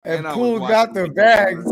And Poole got the bags.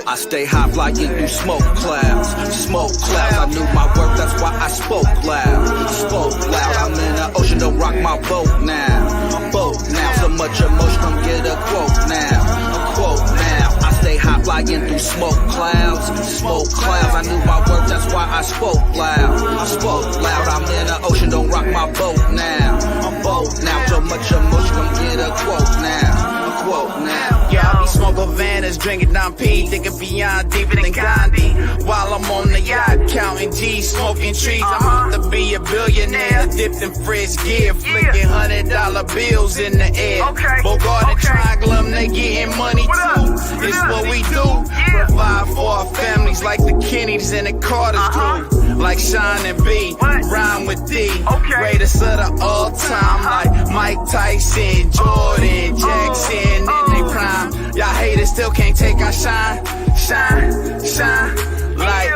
I stay high flying through smoke clouds. Smoke clouds, I knew my worth, that's why I spoke loud. Spoke loud, I'm in the ocean, don't rock my boat now. Boat now, so much emotion, come get a quote now. A quote now, I stay high flying through smoke clouds. Smoke clouds, I knew my worth, that's why I spoke loud. Spoke loud, I'm in the ocean, don't rock my boat now. A boat now, so much emotion, come get a quote now. A quote now. Yeah, I be smoking Havanas, drinking Dom P, thinking beyond deeper than Gandhi. While I'm on the yacht, counting G's, smoking trees. I'm about to be a billionaire, dipped in fresh gear, flicking $100 bills in the air. Bogard and Triangle, they getting money too. It's what we do. Provide for our families like the Kennedys and the Carters do. Like Sean and B, rhyme with D. Greatest of the all time, like Mike Tyson, Jordan, Jackson in their prime. Y'all haters still can't take our shine, shine, shine. Like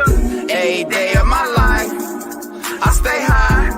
every day of my life, I stay high,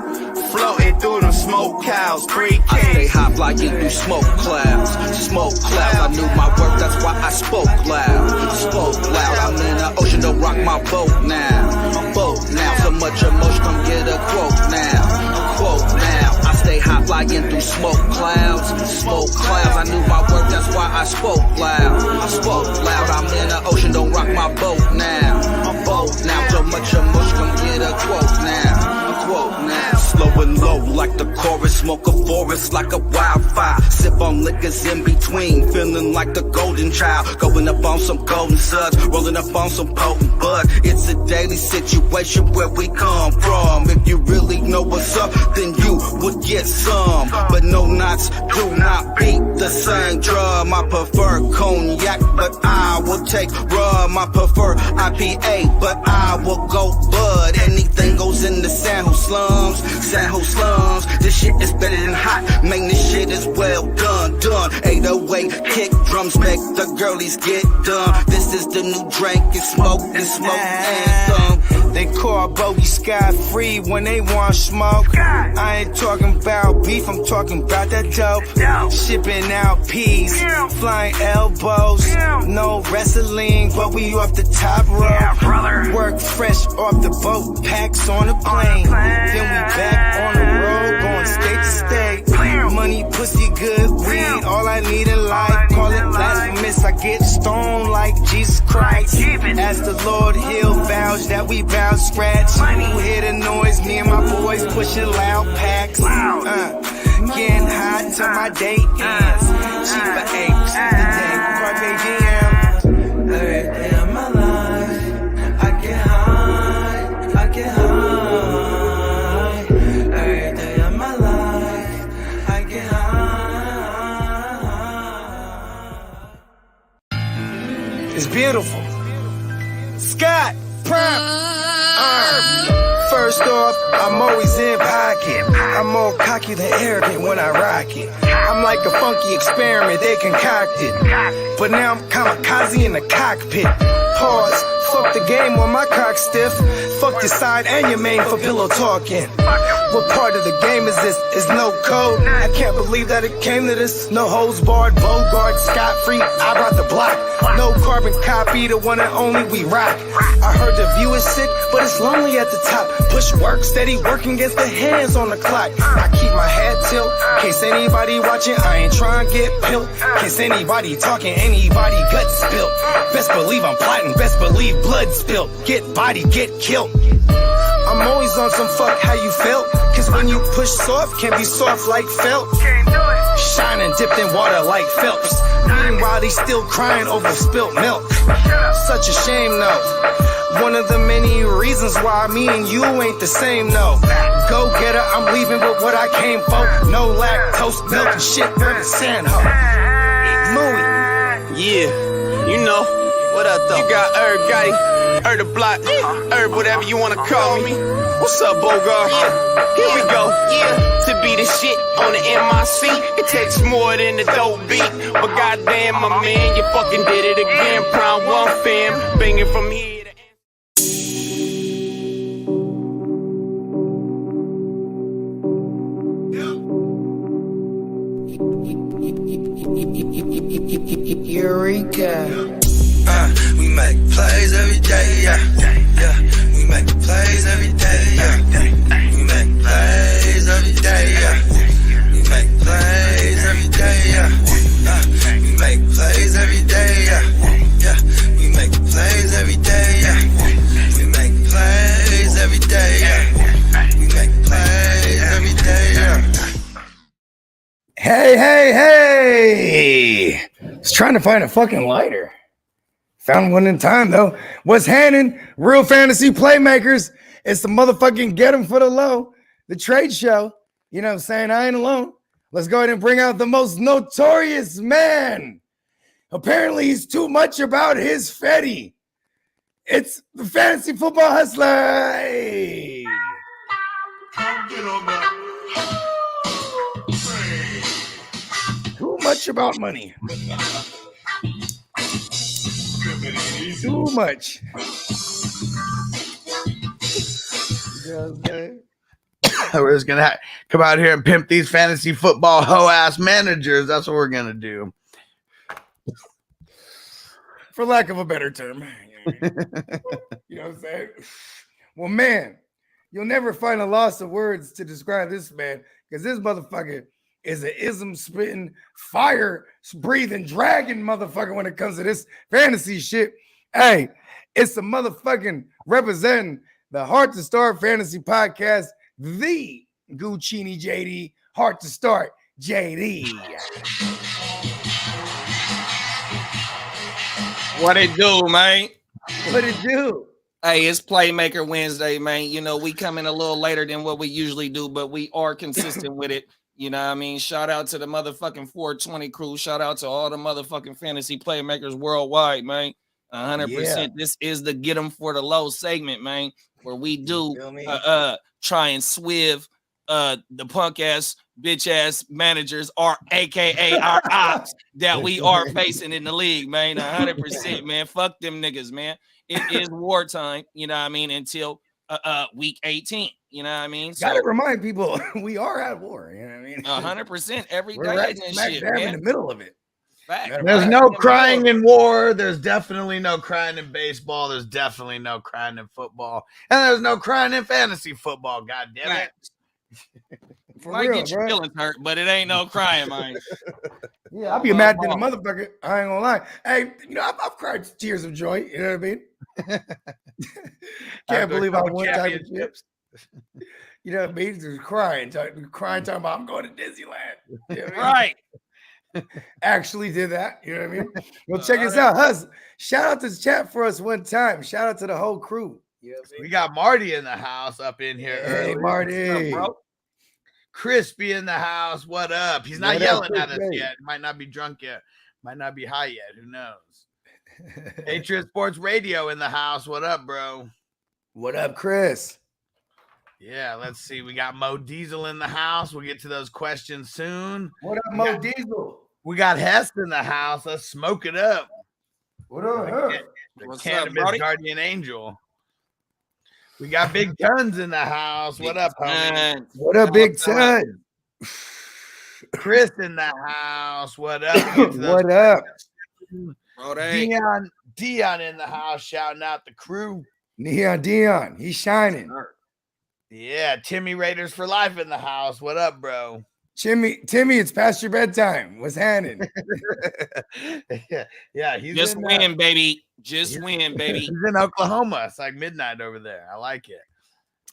floating through them smoke clouds, 3K. I stay high flying through smoke clouds. Smoke clouds, I knew my worth, that's why I spoke loud. Spoke loud, I'm in the ocean, don't rock my boat now. Boat now, so much emotion, come get a quote now. A quote now, I stay high flying through smoke clouds. Smoke clouds, I knew my worth, that's why I spoke loud. I spoke loud, I'm in the ocean, don't rock my boat now. A boat now, so much emotion, come get a quote now. A quote now. Slow and low like the chorus, smoke a forest like a wildfire. Sip on liquors in between, feeling like the golden child. Going up on some golden suds, rolling up on some potent bud. It's a daily situation where we come from. If you really know what's up, then you would get some. But no knots do not beat the same drum. I prefer cognac, but I will take rum. I prefer IPA, but I will go bud. Anything goes in the San Jose slums. San Jose slums, this shit is better than hot. Man, this shit is well done, done. 808 kick drums make the girlies get done. This is the new drink, it's smoke anthem. They call Bogard Scott free when they want smoke. I ain't talking about beef, I'm talking about that dope. Shipping out peas, flying elbows. No wrestling, but we off the top rope. Work fresh off the boat, packs on the plane. Then we back on the road, going state to state. Money, pussy, good weed, all I need in life. Call it blasphemous, I get stoned like Jesus Christ. As the Lord, he'll vouch that we bout scratch. You hear the noise, me and my boys pushing loud packs. Getting hot till my day ends. Cheaper apes, the day Carpe Diem. Every day of my life, I get high, I get high. Every day of my life, I get high. It's beautiful. Scott, Prime. First off, I'm always in pocket. I'm more cocky than arrogant when I rock it. I'm like a funky experiment they concocted. But now I'm kamikaze in the cockpit. Pause, fuck the game when my cock stiff. Fuck your side and your main for pillow talking. What part of the game is this? Is no code. I can't believe that it came to this. No hose barred, Bogard Scott free. I brought the block. No carbon copy, the one and only we rock. I heard the view is sick, but it's lonely at the top. Push work, steady working against the hands on the clock. I keep my head tilt, case anybody watching, I ain't trying to get pilt. Case anybody talking, anybody gut spilt. Best believe I'm plotting, best believe blood spilt. Get body, get killed. I'm always on some fuck how you felt. Cause when you push soft, can't be soft like felt. Shining dipped in water like Phelps. Meanwhile, they still crying over spilt milk. Such a shame though. One of the many reasons why me and you ain't the same, no. Go getter, I'm leaving with what I came for. No lactose, milk and shit, represent her. Louis. Yeah, you know, what up though? You got Gotti. Herb the block, Herb, whatever you wanna call me. What's up, Bogard? Here we go. To be the shit on the MIC, it takes more than the dope beat. But goddamn, my man, you fucking did it again. Prime one fam, banging from here to Eureka. We make plays every day, yeah. We make plays every day, yeah. We make plays every day, yeah. We make plays every day, yeah. We make plays every day, yeah. We make plays every day, yeah. We make plays every day, yeah. We make plays every day, yeah. Hey! I was trying to find a fucking lighter. Found one in time, though. What's happening? Real Fantasy Playmakers. It's the motherfucking Get 'em for the Low, the trade show. You know what I'm saying? I ain't alone. Let's go ahead and bring out the most notorious man. Apparently, he's too much about his fetty. It's the Fantasy Football Hustler. Hey. Too much about money. Too much. You know what I'm saying? We're just gonna come out here and pimp these fantasy football hoe-ass managers. That's what we're gonna do. For lack of a better term. You know what I'm saying? Well, man, you'll never find a loss of words to describe this man, because this motherfucker is an ism-spitting, fire-breathing dragon motherfucker when it comes to this fantasy shit. Hey, it's the motherfucking representing the Heart to Start Fantasy Podcast, the Guccini JD, Heart to Start JD. What it do, man? What it do? Hey, it's Playmaker Wednesday, man. You know, we come in a little later than what we usually do, but we are consistent with it. You know what I mean? Shout out to the motherfucking 420 crew. Shout out to all the motherfucking fantasy playmakers worldwide, man. 100%. This is the Get 'em for the Low segment, man, where we do try and swive the punk ass bitch ass managers, or aka our ops that we are facing in the league, man. 100%, man. Fuck them niggas, man. It is wartime, you know what I mean, until week 18. You know what I mean? Gotta remind people we are at war. You know what I mean? 100% every day. We're right smack shit, dab man. in the middle of it. Fact. There's no crying in war. There's definitely no crying in baseball. There's definitely no crying in football. And there's no crying in fantasy football. God damn it. For Might real, get your bro. feelings hurt, but it ain't no crying, man. Yeah, I'll be mad than a motherfucker. I ain't gonna lie. Hey, you know, I've cried tears of joy. You know what I mean? Can't believe I won championships. You know what I mean? Just crying, talking about I'm going to Disneyland. You know what I mean? Right. Actually did that. You know what I mean? Well, check us out. Huz, shout out to the chat for us one time. Shout out to the whole crew. You know what I mean? We got Marty in the house up in here. Hey, Marty. Crispy in the house. What up? He's not yelling at us yet. Might not be drunk yet. Might not be high yet. Who knows? Patriot Sports Radio in the house. What up, bro? What up, Chris? Yeah, let's see. We got Mo Diesel in the house. We'll get to those questions soon. What up, Mo Diesel? We got Hest in the house. Let's smoke it up. What up? The What's cannabis up, Brody? guardian angel. We got Big Tons in the house. What up, homie? What up, Big Ton? Chris in the house. What up? What up? Dion in the house, shouting out the crew. Dion, he's shining. Yeah, Timmy Raiders for life in the house. What up, bro? Timmy, it's past your bedtime. What's happening? yeah, he's Just win, baby. Just win, baby. He's in Oklahoma. It's like midnight over there. I like it.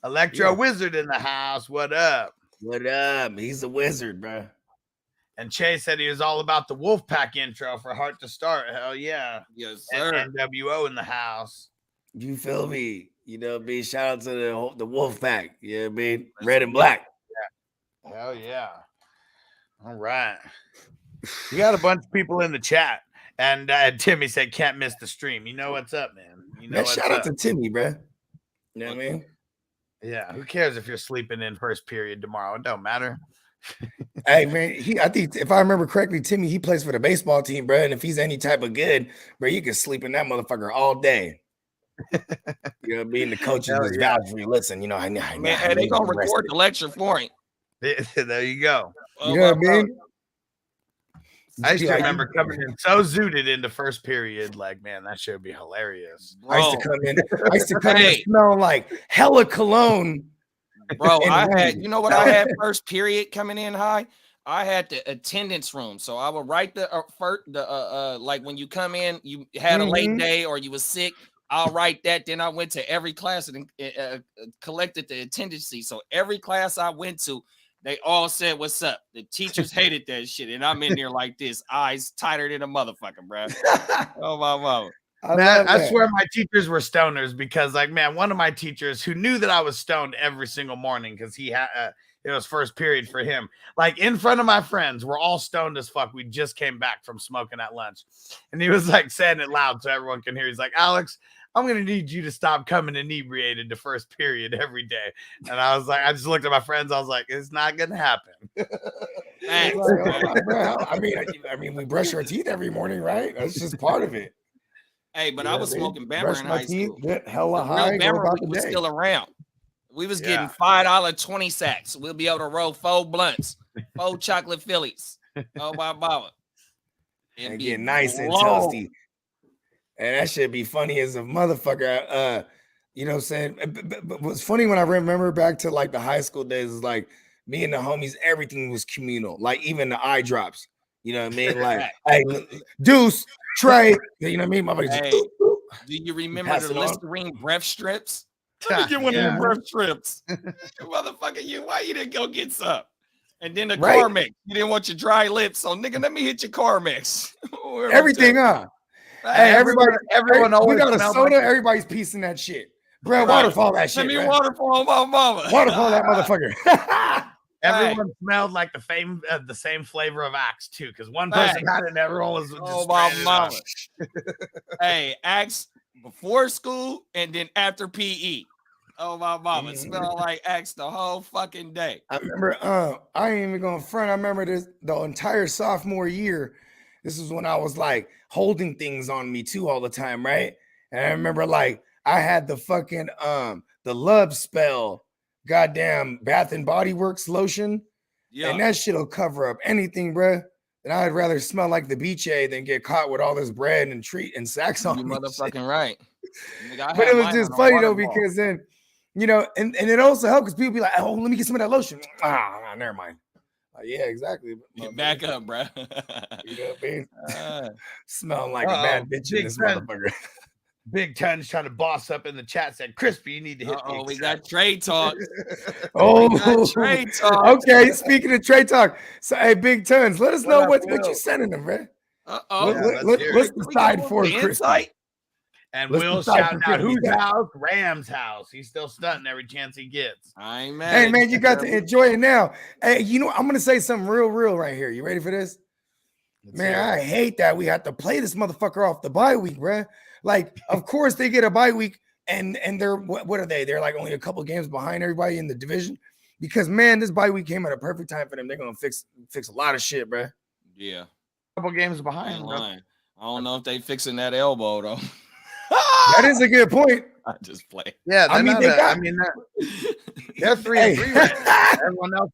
Electro Wizard in the house. What up? What up? He's a wizard, bro. And Chase said he was all about the Wolfpack intro for Heart to Start. Hell yeah. Yes, sir. And NWO in the house. You feel me? You know what I mean? Shout out to the wolf pack. You know what I mean? Red and black. Yeah. Hell yeah. All right. We got a bunch of people in the chat. And Timmy said, can't miss the stream. You know what's up, man. You know Man, what's shout out up. to Timmy, bro. You know what I mean? Yeah, who cares if you're sleeping in first period tomorrow? It don't matter. Hey man, I think if I remember correctly, Timmy, he plays for the baseball team, bro. And if he's any type of good, bro, you can sleep in that motherfucker all day. You know, being the coaches Hell just yeah. vouch for you. Listen, you know, I Man, need hey, they to gonna be record rested. the lecture for him. There you go. Oh, You know what I my brother. mean? I used to Like, remember coming in so zooted into first period. Like, man, that should be hilarious. I used to Bro. come in. I used to come in Hey. smelling like hella cologne. Bro, And I had, weed. you know what I had first period coming in high? I had the attendance room. So I would write the like when you come in, you had a late day or you was sick, I'll write that. Then I went to every class and collected the attendance sheet. So every class I went to, they all said, "What's up?" The teachers hated that shit. And I'm in there like this, eyes tighter than a motherfucker, bro. Oh, my mama. Man, I swear my teachers were stoners because, like, man, one of my teachers who knew that I was stoned every single morning because he had it was first period for him. Like in front of my friends, we're all stoned as fuck. We just came back from smoking at lunch, and he was like saying it loud so everyone can hear. He's like, "Alex, I'm gonna need you to stop coming inebriated to first period every day." And I was like, I just looked at my friends. I was like, "It's not gonna happen." Thanks, I mean, we brush our teeth every morning, right? That's just part of it. Hey, but You I know was what I mean? smoking Bammer Brush in my high teeth, school. get hella The high, real go Bammer about the was day. still around. We was getting $5 20 sacks. We'll be able to roll 4 blunts, 4 chocolate Phillies. Oh my mama. And get nice and toasty. And that should be funny as a motherfucker. You know what I'm saying? But what's funny when I remember back to like the high school days is like me and the homies, everything was communal, like even the eye drops. You know what I mean? Like, hey, Deuce, Trey, you know what I mean? My buddy's Hey, just, do you remember pass the it on. Listerine breath strips? Let me get one of them breath strips. Motherfucker, why you didn't go get some? And then the Right? Carmex. You didn't want your dry lips, so nigga, let me hit your Carmex. Everything, huh? Hey, everyone always we got a smelled soda, like- everybody's piecing that shit. Bro, Right. waterfall that shit. Let me bruh. waterfall my mama. Waterfall that motherfucker. Everyone smelled like the same flavor of Axe too, because one person had it and everyone was just my spraying it mama. on. Hey, Axe before school and then after PE. Oh my mama, it smelled like Axe the whole fucking day. I remember, I ain't even going front. I remember this the entire sophomore year. This is when I was like holding things on me too all the time, right? And I remember like I had the fucking the Love Spell, goddamn Bath and Body Works lotion, and that shit'll cover up anything, bruh. And I'd rather smell like the beach than get caught with all this bread and treat and sacks on You me. motherfucking right. Nigga, But it was just funny though because then, you know, and it also helped because people be like, "Oh, let me get some of that lotion." Never mind. Yeah, exactly. Back up, bro. You know what I mean? Smelling like a bad bitch in this motherfucker. Big Ton's trying to boss up in the chat. Said, "Crispy, you need to hit." Oh, we got trade talk. Trade talk. Okay, speaking of trade talk, so hey, Big Tons, let us know what you sending them, man. Let's decide for Crispy. And Let's Will decide shouting for out Crispy. whose house? Ram's house. He's still stunting every chance he gets. I ain't mad. Hey man, you got to enjoy it now. Hey, you know, I'm gonna say something real right here. You ready for this? Man, I hate that we have to play this motherfucker off the bye week, bruh. Like, of course they get a bye week, and they're what are they? They're like only a couple games behind everybody in the division. Because man, this bye week came at a perfect time for them. They're gonna fix a lot of shit, bruh. Yeah. Couple games behind. I don't know if they fixing that elbow though. That is a good point. I just play. Yeah, I mean, they're 3-3 right now. Everyone else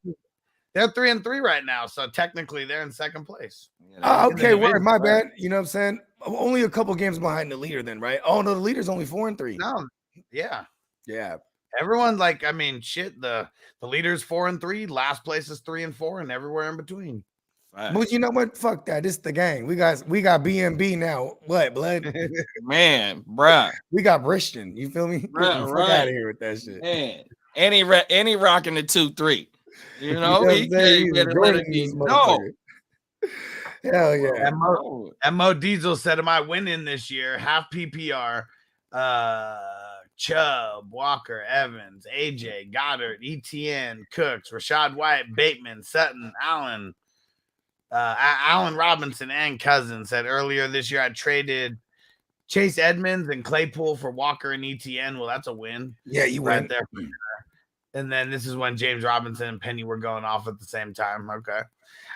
they're 3-3 right now. So technically they're in second place. Okay, word, my bad. You know what I'm saying? Only a couple games behind the leader, then, right? Oh no, the leader's only 4-3. No, yeah. Everyone's like, I mean, shit. The leader's 4-3, last place is 3-4, and everywhere in between. But you know what? Fuck that. This is the gang. We got BNB now. What, blood? Man, bruh. We got Brishton. You feel me? Bruh, Get the fuck right. out of here with that shit. Man. And he rocking the 2-3. You know, He's Jordan these motherfuckers. Hell yeah. And Mo Diesel said, "Am I winning this year? Half PPR. Chubb, Walker, Evans, AJ, Goddard, ETN, Cooks, Rashad White, Bateman, Sutton, Allen, Allen Robinson, and Cousins." Said earlier this year I traded Chase Edmonds and Claypool for Walker and ETN. Well, that's a win. Yeah, you right win there. And then this is when James Robinson and Penny were going off at the same time. Okay.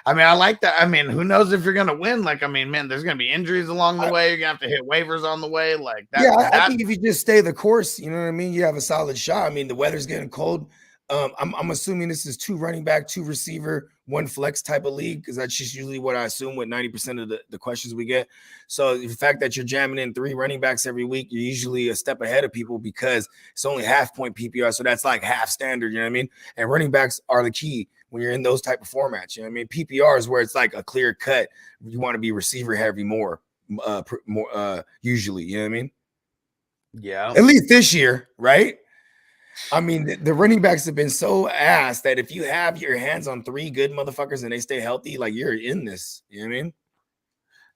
I mean, I like that. I mean, who knows if you're going to win? Like, I mean, man, there's going to be injuries along the way. You're going to have to hit waivers on the way. Like that. Yeah, I think if you just stay the course, you know what I mean? You have a solid shot. I mean, the weather's getting cold. I'm assuming this is 2 running back, 2 receiver, 1 flex type of league, because that's just usually what I assume with 90% of the questions we get. So the fact that you're jamming in 3 running backs every week, you're usually a step ahead of people because it's only half point PPR. So that's like half standard, you know what I mean? And running backs are the key when you're in those type of formats. You know what I mean? PPR is where it's like a clear cut. You want to be receiver heavy more usually, you know what I mean? Yeah. At least this year, right? I mean, the running backs have been so ass that if you have your hands on 3 good motherfuckers and they stay healthy, like you're in this. You know what I mean?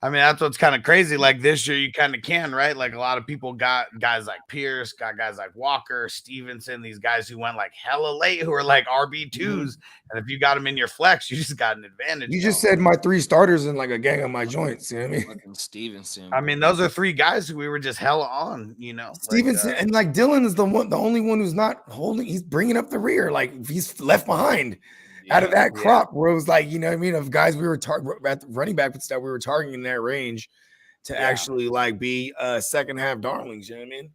I mean, that's what's kind of crazy. Like this year, you kind of can, right? Like a lot of people got guys like Pierce, got guys like Walker, Stevenson, these guys who went like hella late, who are like RB2s. And if you got them in your flex, you just got an advantage. You just said my 3 starters and like a gang of my joints. You know what I mean? Stevenson. I mean, those are 3 guys who we were just hella on, you know. Stevenson and like Dylan is the only one who's not holding. He's bringing up the rear, like he's left behind. Out of that crop where it was like, you know what I mean, of guys we were at running back that we were targeting in that range to actually like be second half darlings, you know what I mean?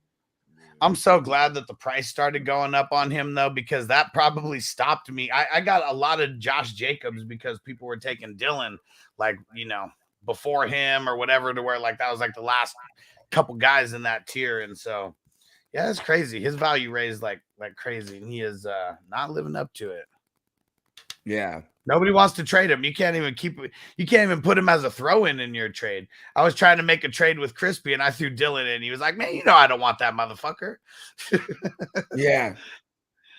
I'm so glad that the price started going up on him though, because that probably stopped me. I got a lot of Josh Jacobs because people were taking Dylan like, you know, before him or whatever, to where like that was like the last couple guys in that tier. And so yeah, it's crazy. His value raised like crazy, and he is not living up to it. Yeah. Nobody wants to trade him. You can't even put him as a throw-in in your trade. I was trying to make a trade with Crispy and I threw Dylan in. He was like, man, you know, I don't want that motherfucker. Yeah.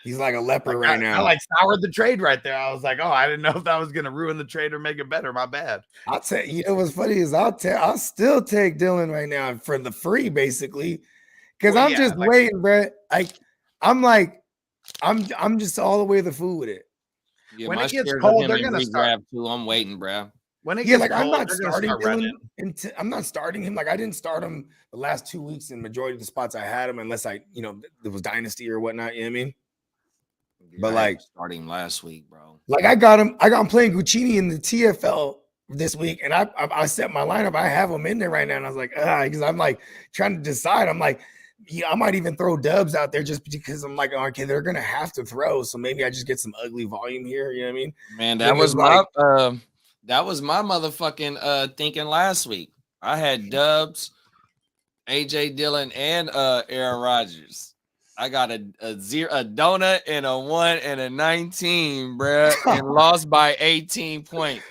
He's like a leper right now. I like soured the trade right there. I was like, oh, I didn't know if that was going to ruin the trade or make it better. My bad. I'll tell you, know what's funny is I'll still take Dylan right now for the free, basically. Because I'm just waiting, bro. I'm just all the way the food with it. Yeah, when it gets cold, they're gonna start too. I'm waiting, bro. When it gets cold, I'm not starting Dylan. I'm not starting him. Like I didn't start him the last 2 weeks in majority of the spots I had him, unless there was dynasty or whatnot. You know what I mean? But like starting last week, bro. Like I got him playing Guccini in the TFL this week, and I set my lineup. I have him in there right now, and I was like, because I'm like trying to decide. I'm like, I might even throw dubs out there just because I'm like, okay, they're gonna have to throw, so maybe I just get some ugly volume here. You know what I mean? Man, that was my motherfucking thinking last week. I had dubs, AJ Dillon, and Aaron Rodgers. I got a donut and a 1 and a 19, bruh, and lost by 18 points.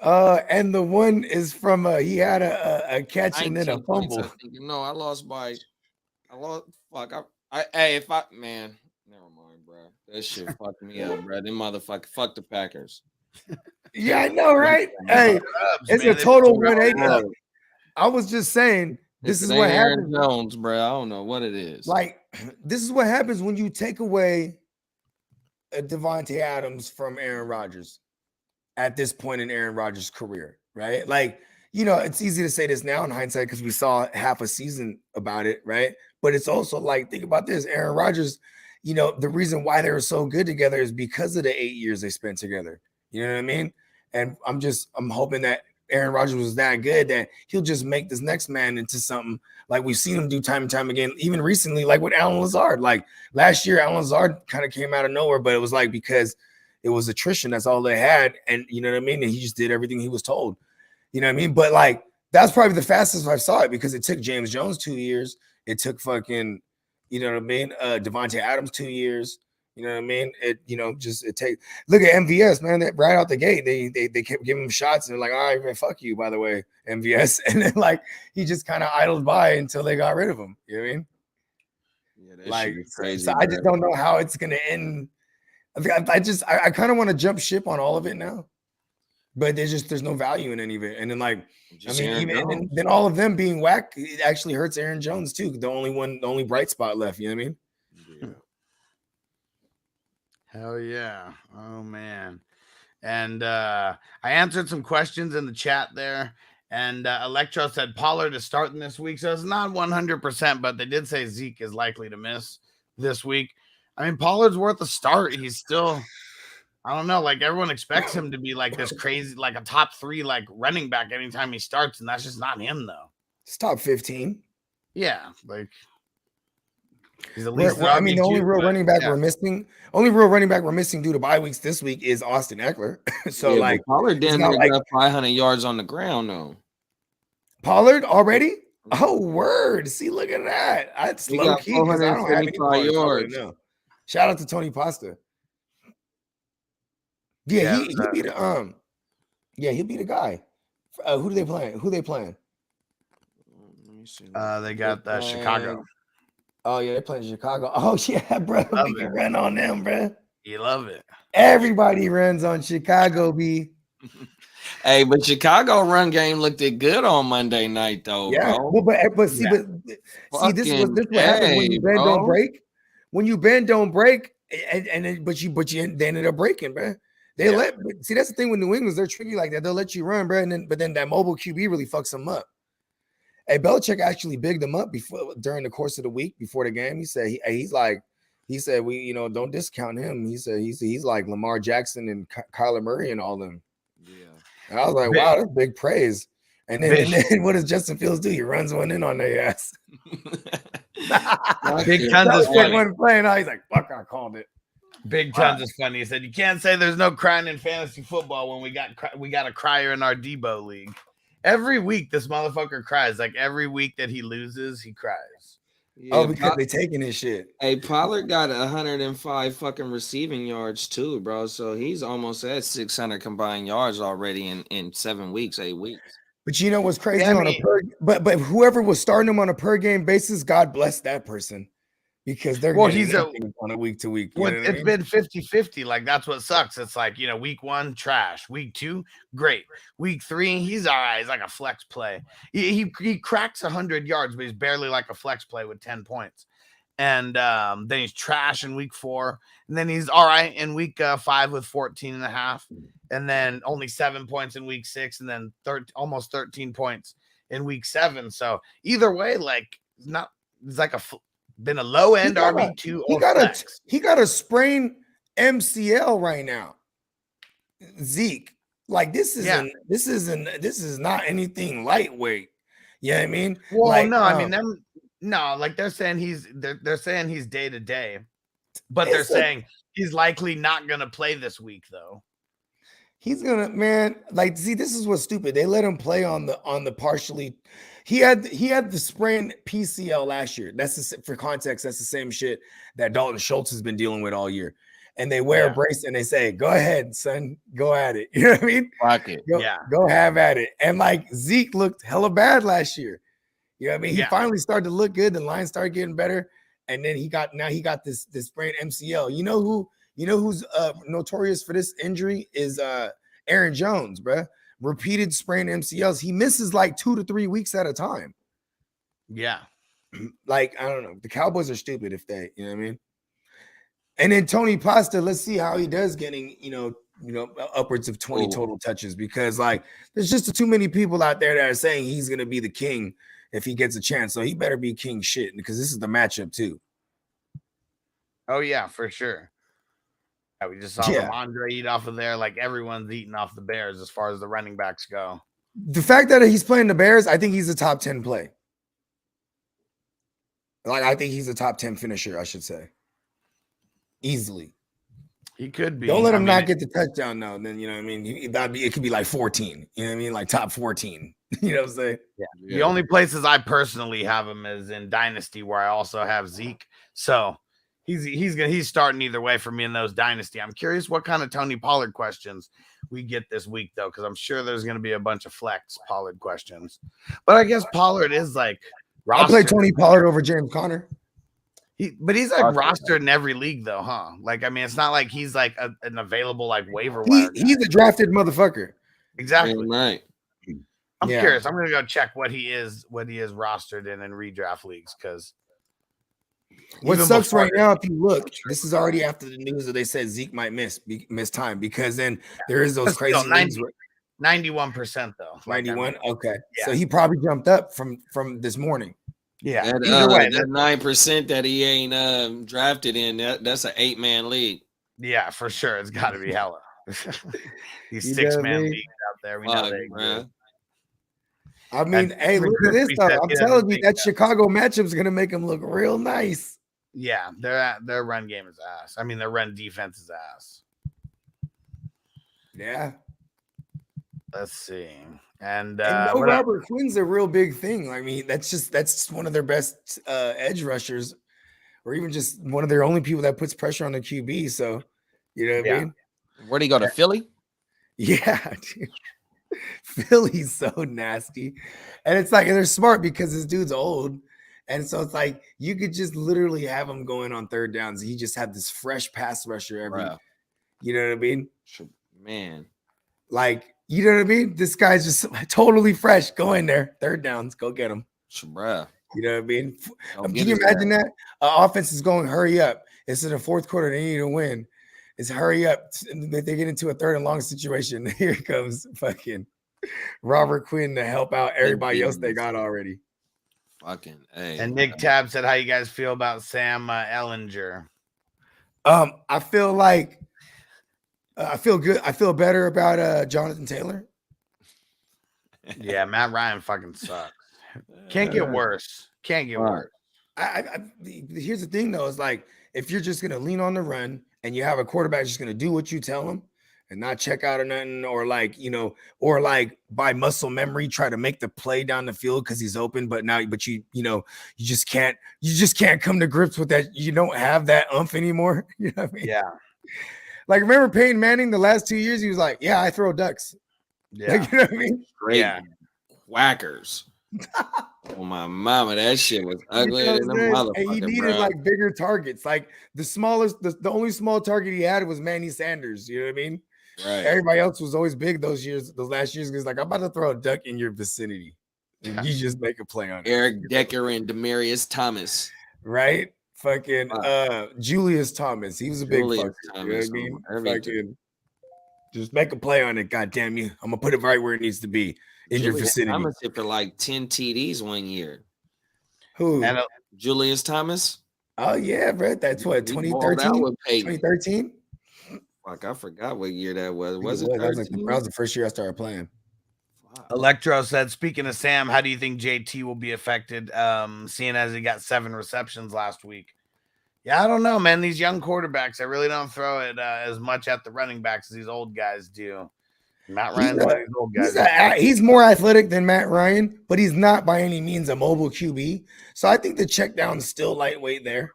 And the one is from he had a catch and then a fumble. No, I lost. Fuck. Man, never mind, bro. That shit fucked me up, bro. Them motherfucker, fuck the Packers. Yeah, I know, right? Hey, it's a total 180. I was just saying, this is what happens. Jones, bro. I don't know what it is. Like, this is what happens when you take away a Devontae Adams from Aaron Rodgers at this point in Aaron Rodgers' career, right? Like, it's easy to say this now in hindsight because we saw half a season about it, right? But it's also like, think about this. Aaron Rodgers, the reason why they were so good together is because of the 8 years they spent together. You know what I mean? And I'm hoping that Aaron Rodgers was that good that he'll just make this next man into something like we've seen him do time and time again, even recently, like with Alan Lazard. Like last year, Alan Lazard kind of came out of nowhere, but it was like because it was attrition. That's all they had. And you know what I mean? And he just did everything he was told. You know what I mean? But like, that's probably the fastest I saw it because it took James Jones 2 years. It took fucking, you know what I mean? Devontae Adams 2 years. You know what I mean? Look at MVS, man. That right out the gate, they kept giving him shots and they're like, all right, man, fuck you, by the way, MVS. And then like he just kind of idled by until they got rid of him. You know what I mean? Yeah, that like crazy. So I just don't know how it's gonna end. I kind of want to jump ship on all of it now. But there's no value in any of it. And then like then all of them being whack, it actually hurts Aaron Jones too. The only bright spot left, you know what I mean? Yeah. Hell yeah. Oh man. And I answered some questions in the chat there. And Electro said Pollard is starting this week, so it's not 100%, but they did say Zeke is likely to miss this week. I mean, Pollard's worth a start. He's still, I don't know, like everyone expects him to be like this crazy, like a top 3 like running back anytime he starts, and that's just not him though. It's top 15. Yeah, like he's at least. I mean, the only real running back we're missing due to bye weeks this week is Austin Eckler. So Yeah, like Pollard didn't like, got 500 yards on the ground though. Pollard already? Oh, word. See, look at that. That's He low got key because I don't have any 475 yards. No. Shout out to Tony Pasta. Yeah, he'll be the he'll be the guy. Who they playing? Let me see. They got Chicago. Oh yeah, they're playing Chicago. Oh yeah, bro. We can run on them, bro. You love it. Everybody runs on Chicago, B. Hey, but Chicago run game looked good on Monday night, though. Yeah, bro. but see, this is what happens when you bend don't break. When you bend don't break, but you they ended up breaking, bro. That's the thing with New England, they're tricky like that. They'll let you run, bro, but then that mobile QB really fucks them up. Hey, Belichick actually bigged them up during the course of the week before the game. He said he said we don't discount him. He said he's like Lamar Jackson and Kyler Murray and all them. Yeah. And I was like, wow, that's big praise. And then what does Justin Fields do? He runs one in on their ass. Big Tons is funny. One playing out, he's like, fuck, I called it. Big Tons is funny. He said, you can't say there's no crying in fantasy football when we got a crier in our Debo league. Every week, this motherfucker cries. Like every week that he loses, he cries. Yeah, because they taking his shit. Hey, Pollard got 105 fucking receiving yards too, bro. So he's almost at 600 combined yards already in 8 weeks. But you know what's crazy but whoever was starting him on a per game basis, God bless that person. Because they're he's on a week to week. It's been 50-50. Like that's what sucks. It's like, week 1, trash. Week 2, great. Week 3, he's all right. He's like a flex play. He cracks 100 yards, but he's barely like a flex play with 10 points. And then he's trash in week 4. And then he's all right in week 5 with 14.5. And then only 7 points in week 6. And then almost 13 points in week 7. So either way, like it's like been a low end RB2. He got a sprained MCL right now. Zeke, like this is not anything lightweight. You know what I mean? Well, like, no, I mean like they're saying he's day to day, but they're saying he's likely not gonna play this week though. He's gonna, man. Like, see, this is what's stupid. They let him play on the partially. He had the sprained PCL last year. For context, that's the same shit that Dalton Schultz has been dealing with all year. And they wear a brace and they say, "Go ahead, son, go at it." You know what I mean? Rock it. Go have at it. And like Zeke looked hella bad last year. You know what I mean? He finally started to look good. The line started getting better, and then he got this sprained MCL. You know who's notorious for this injury is Aaron Jones, bro. Repeated sprained MCLs. He misses like 2 to 3 weeks at a time. Yeah. Like, I don't know. The Cowboys are stupid if they, you know what I mean? And then Tony Pasta, let's see how he does getting, upwards of 20 total touches, because like there's just too many people out there that are saying he's going to be the king if he gets a chance. So he better be king shit, because this is the matchup too. Oh yeah, for sure. Yeah, we just saw Andre eat off of there. Like everyone's eating off the Bears as far as the running backs go. The fact that he's playing the Bears, I think he's a top 10 play. Like, I think he's a top 10 finisher, I should say. Easily. He could be. Don't let him not get the touchdown now. Then, you know what I mean? It could be like 14. You know what I mean? Like top 14. You know what I'm saying? Yeah. The only places I personally have him is in Dynasty, where I also have Zeke. So he's starting either way for me in those Dynasty. I'm curious what kind of Tony Pollard questions we get this week, though, because I'm sure there's going to be a bunch of flex Pollard questions. But I guess Pollard is like rostered. I play Tony Pollard over James Conner. But he's like rostered in every league, though, huh? Like, I mean, it's not like he's like an available like waiver wire. He's a drafted motherfucker. Exactly. Right. I'm curious. I'm gonna go check what he is rostered in redraft leagues, because what sucks right now, if you look, this is already after the news that they said Zeke might miss time, because then there is those crazy leagues 91% though. 91. Okay, yeah. so he probably jumped up from this morning. Yeah. That, Either way, that 9% that he ain't drafted in, that's an 8-man league. yeah, for sure. It's got to be hella. These You 6-man know, leagues out there. We know Fuck, they exist. bruh. I mean, And hey, look at this Crispy though. said I'm he doesn't telling you, think that that- Chicago matchup's gonna make him look real nice. Yeah, their run game is ass. I mean, their run defense is ass. Yeah. Let's see. And And no what else? Robert Quinn's a real big thing. I mean, that's one of their best edge rushers, or even just one of their only people that puts pressure on the QB. So, you know what I mean? Where'd he go to Philly? Yeah, dude. Philly's so nasty. And it's like, and they're smart because this dude's old. And so it's like you could just literally have him going on third downs. He just had this fresh pass rusher every, Bruh. you know what I mean? Man. Like, you know what I mean? This guy's just totally fresh. Go in there, third downs, go get him. Bruh. You know what I mean? Go Can get you his imagine ass. that? Offense is going, hurry up. It's in the fourth quarter. They need to win. It's hurry up. They get into a third and long situation. Here comes fucking Robert Quinn to help out everybody else they got already. Fucking hey. And Nick Tab said, "How you guys feel about Sam Ellinger?" I feel like I feel good. I feel better about Jonathan Taylor. Yeah, Matt Ryan fucking sucks. Can't get worse. Can't get worse. Here's the thing though, is like if you're just gonna lean on the run and you have a quarterback just gonna do what you tell him and not check out or nothing, or like, you know, or like by muscle memory try to make the play down the field because he's open, but you just can't come to grips with that. You don't have that umph anymore. You know what I mean? Yeah. Like, remember Peyton Manning the last 2 years? He was like, yeah, I throw ducks. Yeah. Like, you know what I mean? Great Yeah. whackers. Oh my mama, that shit was You ugly know than what a I'm saying? motherfucker, And he needed bro. like bigger targets. Like the only small target he had was Manny Sanders. You know what I mean? Right. Everybody else was always big those last years. Because like, I'm about to throw a duck in your vicinity. And you just make a play on it. Eric Decker and Demarius Thomas. Right? Fucking Julius Thomas. He was a big Julius fucker. You know what I Thomas, mean? everything. Fucking just make a play on it. God damn you. I'm gonna put it right where it needs to be in your Julius vicinity. Thomas hit for like 10 TDs one year. Who? And Julius Thomas. Oh yeah, bro. That's what, He balled out 2013? with Peyton. 2013? Fuck, I forgot what year that was. Was it? That was 13? that was the first year I started playing. Electro said, speaking of Sam, how do you think JT will be affected? Seeing as he got 7 receptions last week. Yeah, I don't know, man. These young quarterbacks, I really don't throw it as much at the running backs as these old guys do. Matt Ryan's one of these old guys. He's more athletic than Matt Ryan, but he's not by any means a mobile QB. So I think the check down is still lightweight there.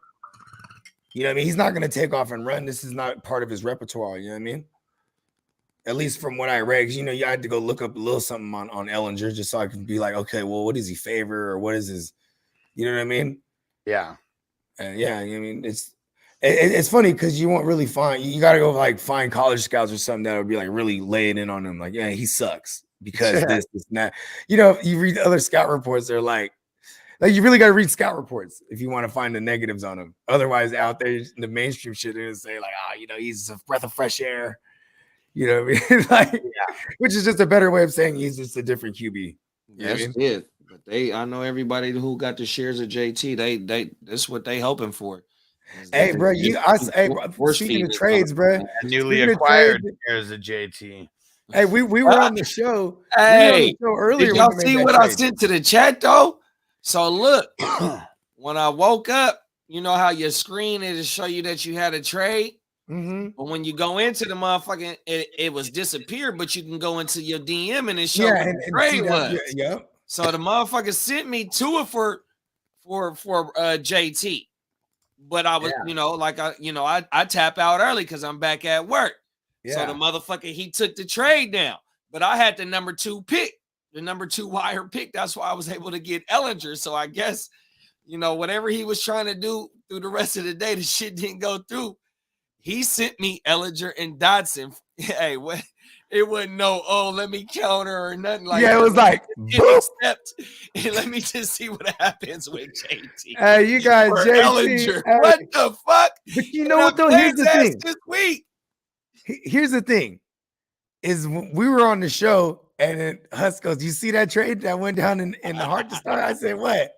You know what I mean? He's not going to take off and run. This is not part of his repertoire. You know what I mean? At least from what I read, 'cause, you know, you had to go look up a little something on Ellinger just so I could be like, okay, well, what does he favor or what is his, you know what I mean? Yeah. And yeah, I mean, it's funny because you won't really you got to go like find college scouts or something that would be like really laying in on him. Like, yeah, he sucks because this, and that. You know, if you read other scout reports, they're like you really got to read scout reports if you want to find the negatives on him. Otherwise, out there in the mainstream shit, they're gonna say like, you know, he's a breath of fresh air. You know what I mean? Like, which is just a better way of saying he's just a different QB. You know what I That's mean? it. But I know everybody who got the shares of JT. They that's what they hoping for. Hey, bro, speaking of trades, bro, Newly speaking of acquired trades, here's a JT. hey, we were on the show. Hey, Earlier. did y'all when we made see that what I trade. sent to the chat though? So look, when I woke up, you know how your screen it'll show you that you had a trade. Mm-hmm. But when you go into the motherfucking, it was disappeared, but you can go into your DM and it shows what the trade was. Yeah. So the motherfucker sent me to it for JT. But I was, you know, like I tap out early because I'm back at work. Yeah. So the motherfucker, he took the trade down. But I had the number 2 pick, the number 2 wire pick. That's why I was able to get Ellinger. So I guess, you know, whatever he was trying to do through the rest of the day, the shit didn't go through. He sent me Ellinger and Dodson. Hey, what? It wasn't let me counter or nothing like that. Yeah, it was like, except, and let me just see what happens with JT. Hey, you guys, Or JT. Ellinger. Hey, What the fuck? but you know what, though? Here's the thing. This week. Here's the thing. is we were on the show and then Hus goes, "You see that trade that went down in the Heart to Star?" I said, "What?"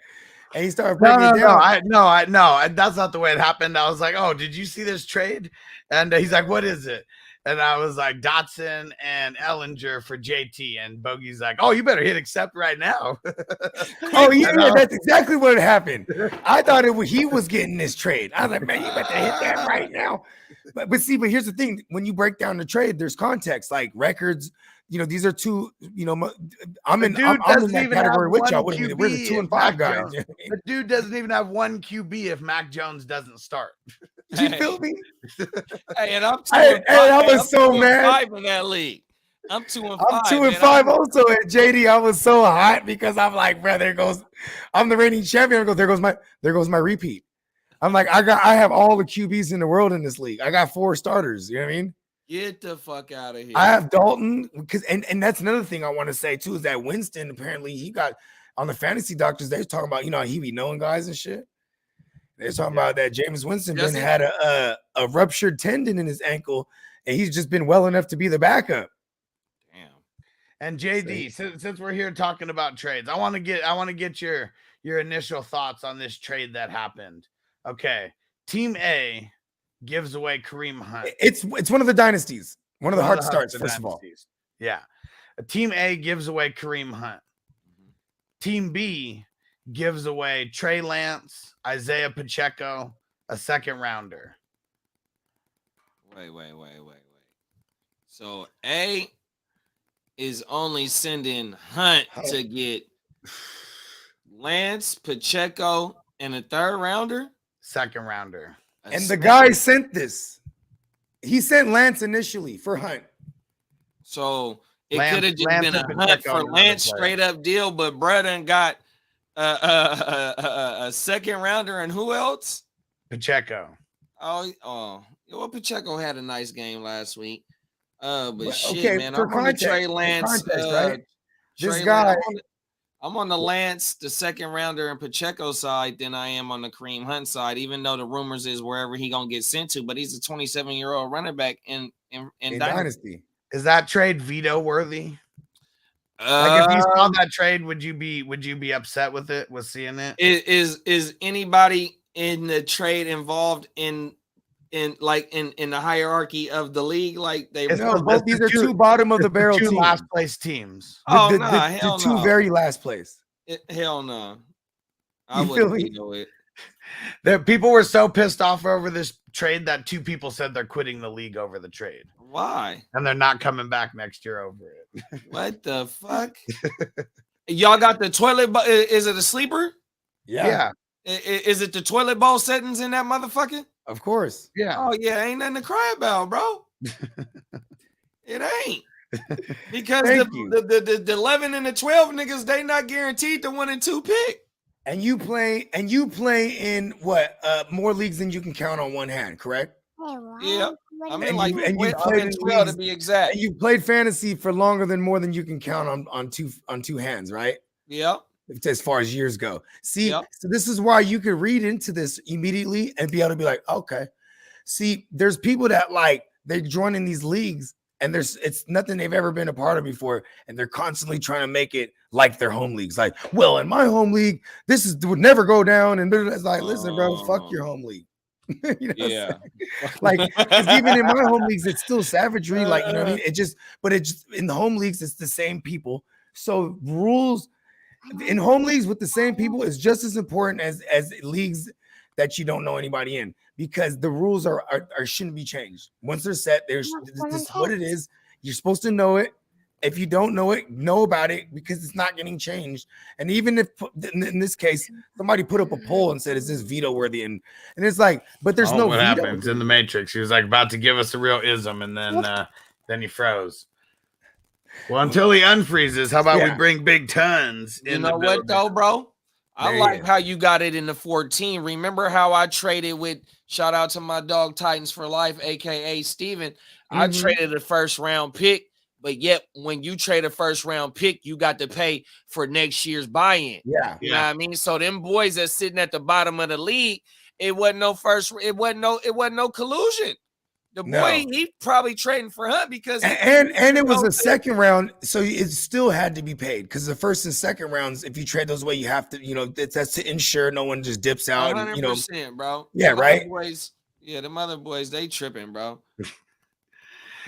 And he started breaking it down. No, that's not the way it happened. I was like, "Oh, did you see this trade?" And he's like, "What is it?" And I was like, "Dotson and Ellinger for JT." And Bogey's like, "Oh, you better hit accept right now." Oh yeah, that's exactly what happened. I thought he was getting this trade. I was like, "Man, you better hit that right now." But here's the thing: when you break down the trade, there's context, like records. You know, these are two. You know, I'm in that category with y'all. We're the 2 and 5 guys. The dude doesn't even have one QB if Mac Jones doesn't start. You feel me? Hey, and I'm 2 and 5. I was so mad in that league. I'm 2 and 5. I'm 2 and 5 also at JD. I was so hot because I'm like, bro, there goes. I'm the reigning champion. I go, there goes my repeat. I'm like, I have all the QBs in the world in this league. I got 4 starters. You know what I mean? Get the fuck out of here. I have Dalton because and that's another thing I want to say too is that Winston apparently he got on the fantasy doctors. They're talking about he be knowing guys and shit. They're talking about that Jameis Winston had a ruptured tendon in his ankle and he's just been well enough to be the backup. Damn. And JD, since we're here talking about trades, I want to get your initial thoughts on this trade that happened. Okay, Team A gives away Kareem Hunt. It's one of the dynasties. One of the hard starts, first of all. Yeah. Team A gives away Kareem Hunt. Team B gives away Trey Lance, Isaiah Pacheco, a 2nd rounder. Wait. So A is only sending Hunt to get Lance, Pacheco, and a 3rd rounder? 2nd rounder. And the guy sent this. He sent Lance initially for Hunt. So it could have just been a Hunt for Lance straight up deal, but Braden got a 2nd rounder and who else? Pacheco. Well, Pacheco had a nice game last week. But okay, man, I'm on the Trey Lance. Right? This guy. I'm on the Lance, the 2nd rounder, and Pacheco side than I am on the Kareem Hunt side, even though the rumors is wherever he gonna get sent to. But he's a 27-year-old running back in Dynasty. Is that trade veto worthy? Like if you saw that trade, would you be upset with it? With seeing it? Is anybody in the trade involved in the hierarchy of the league? Like these are 2 bottom of the barrel teams. 2 last place teams. The 2 very last place. Hell no. I wouldn't veto it. The people were so pissed off over this trade that 2 people said they're quitting the league over the trade. Why? And they're not coming back next year over it. What the fuck? Y'all got the toilet bowl? Is it a sleeper? Yeah. Is it the toilet bowl settings in that motherfucker? Of course. Yeah. Oh yeah, ain't nothing to cry about, bro. It ain't. Because the 11 and the 12 niggas, they not guaranteed the 1 and 2 pick. And you play in what more leagues than you can count on one hand, correct? Yeah. I'm in like 12 to be exact. And you played fantasy for more than you can count on two hands, right? Yep. As far as years go. See, So this is why you could read into this immediately and be able to be like, okay. See, there's people that they join in these leagues and it's nothing they've ever been a part of before, and they're constantly trying to make it like their home leagues. Like, well, in my home league, would never go down, and it's like, listen, bro, fuck your home league. You know because even in my home leagues, it's still savagery. Like, you know what I mean? But in the home leagues, it's the same people. So rules in home leagues with the same people is just as important as leagues that you don't know anybody in, because the rules are shouldn't be changed. Once they're set, this is what it is. You're supposed to know it. If you don't know it, know about it, because it's not getting changed. And even if in this case somebody put up a poll and said, "Is this veto worthy?" and it's like, but there's no what veto. happens in the Matrix? He was like about to give us a real ism, and then he froze. Well, until he unfreezes, how about we bring big tons? You know what though, bro? I like how you got it in the 14. Remember how I traded with, shout out to my dog Titans for Life, aka Steven. I traded a 1st round pick, but yet when you trade a 1st round pick, you got to pay for next year's buy-in. Yeah. You know what I mean? So them boys that's sitting at the bottom of the league, it wasn't no collusion. The boy, No. he probably trading for Hunt because and it was a second round, so it still had to be paid because the first and second rounds, if you trade those away, you have to, that's to ensure no one just dips out. 100%, bro. Yeah, right. The mother boys, they tripping, bro.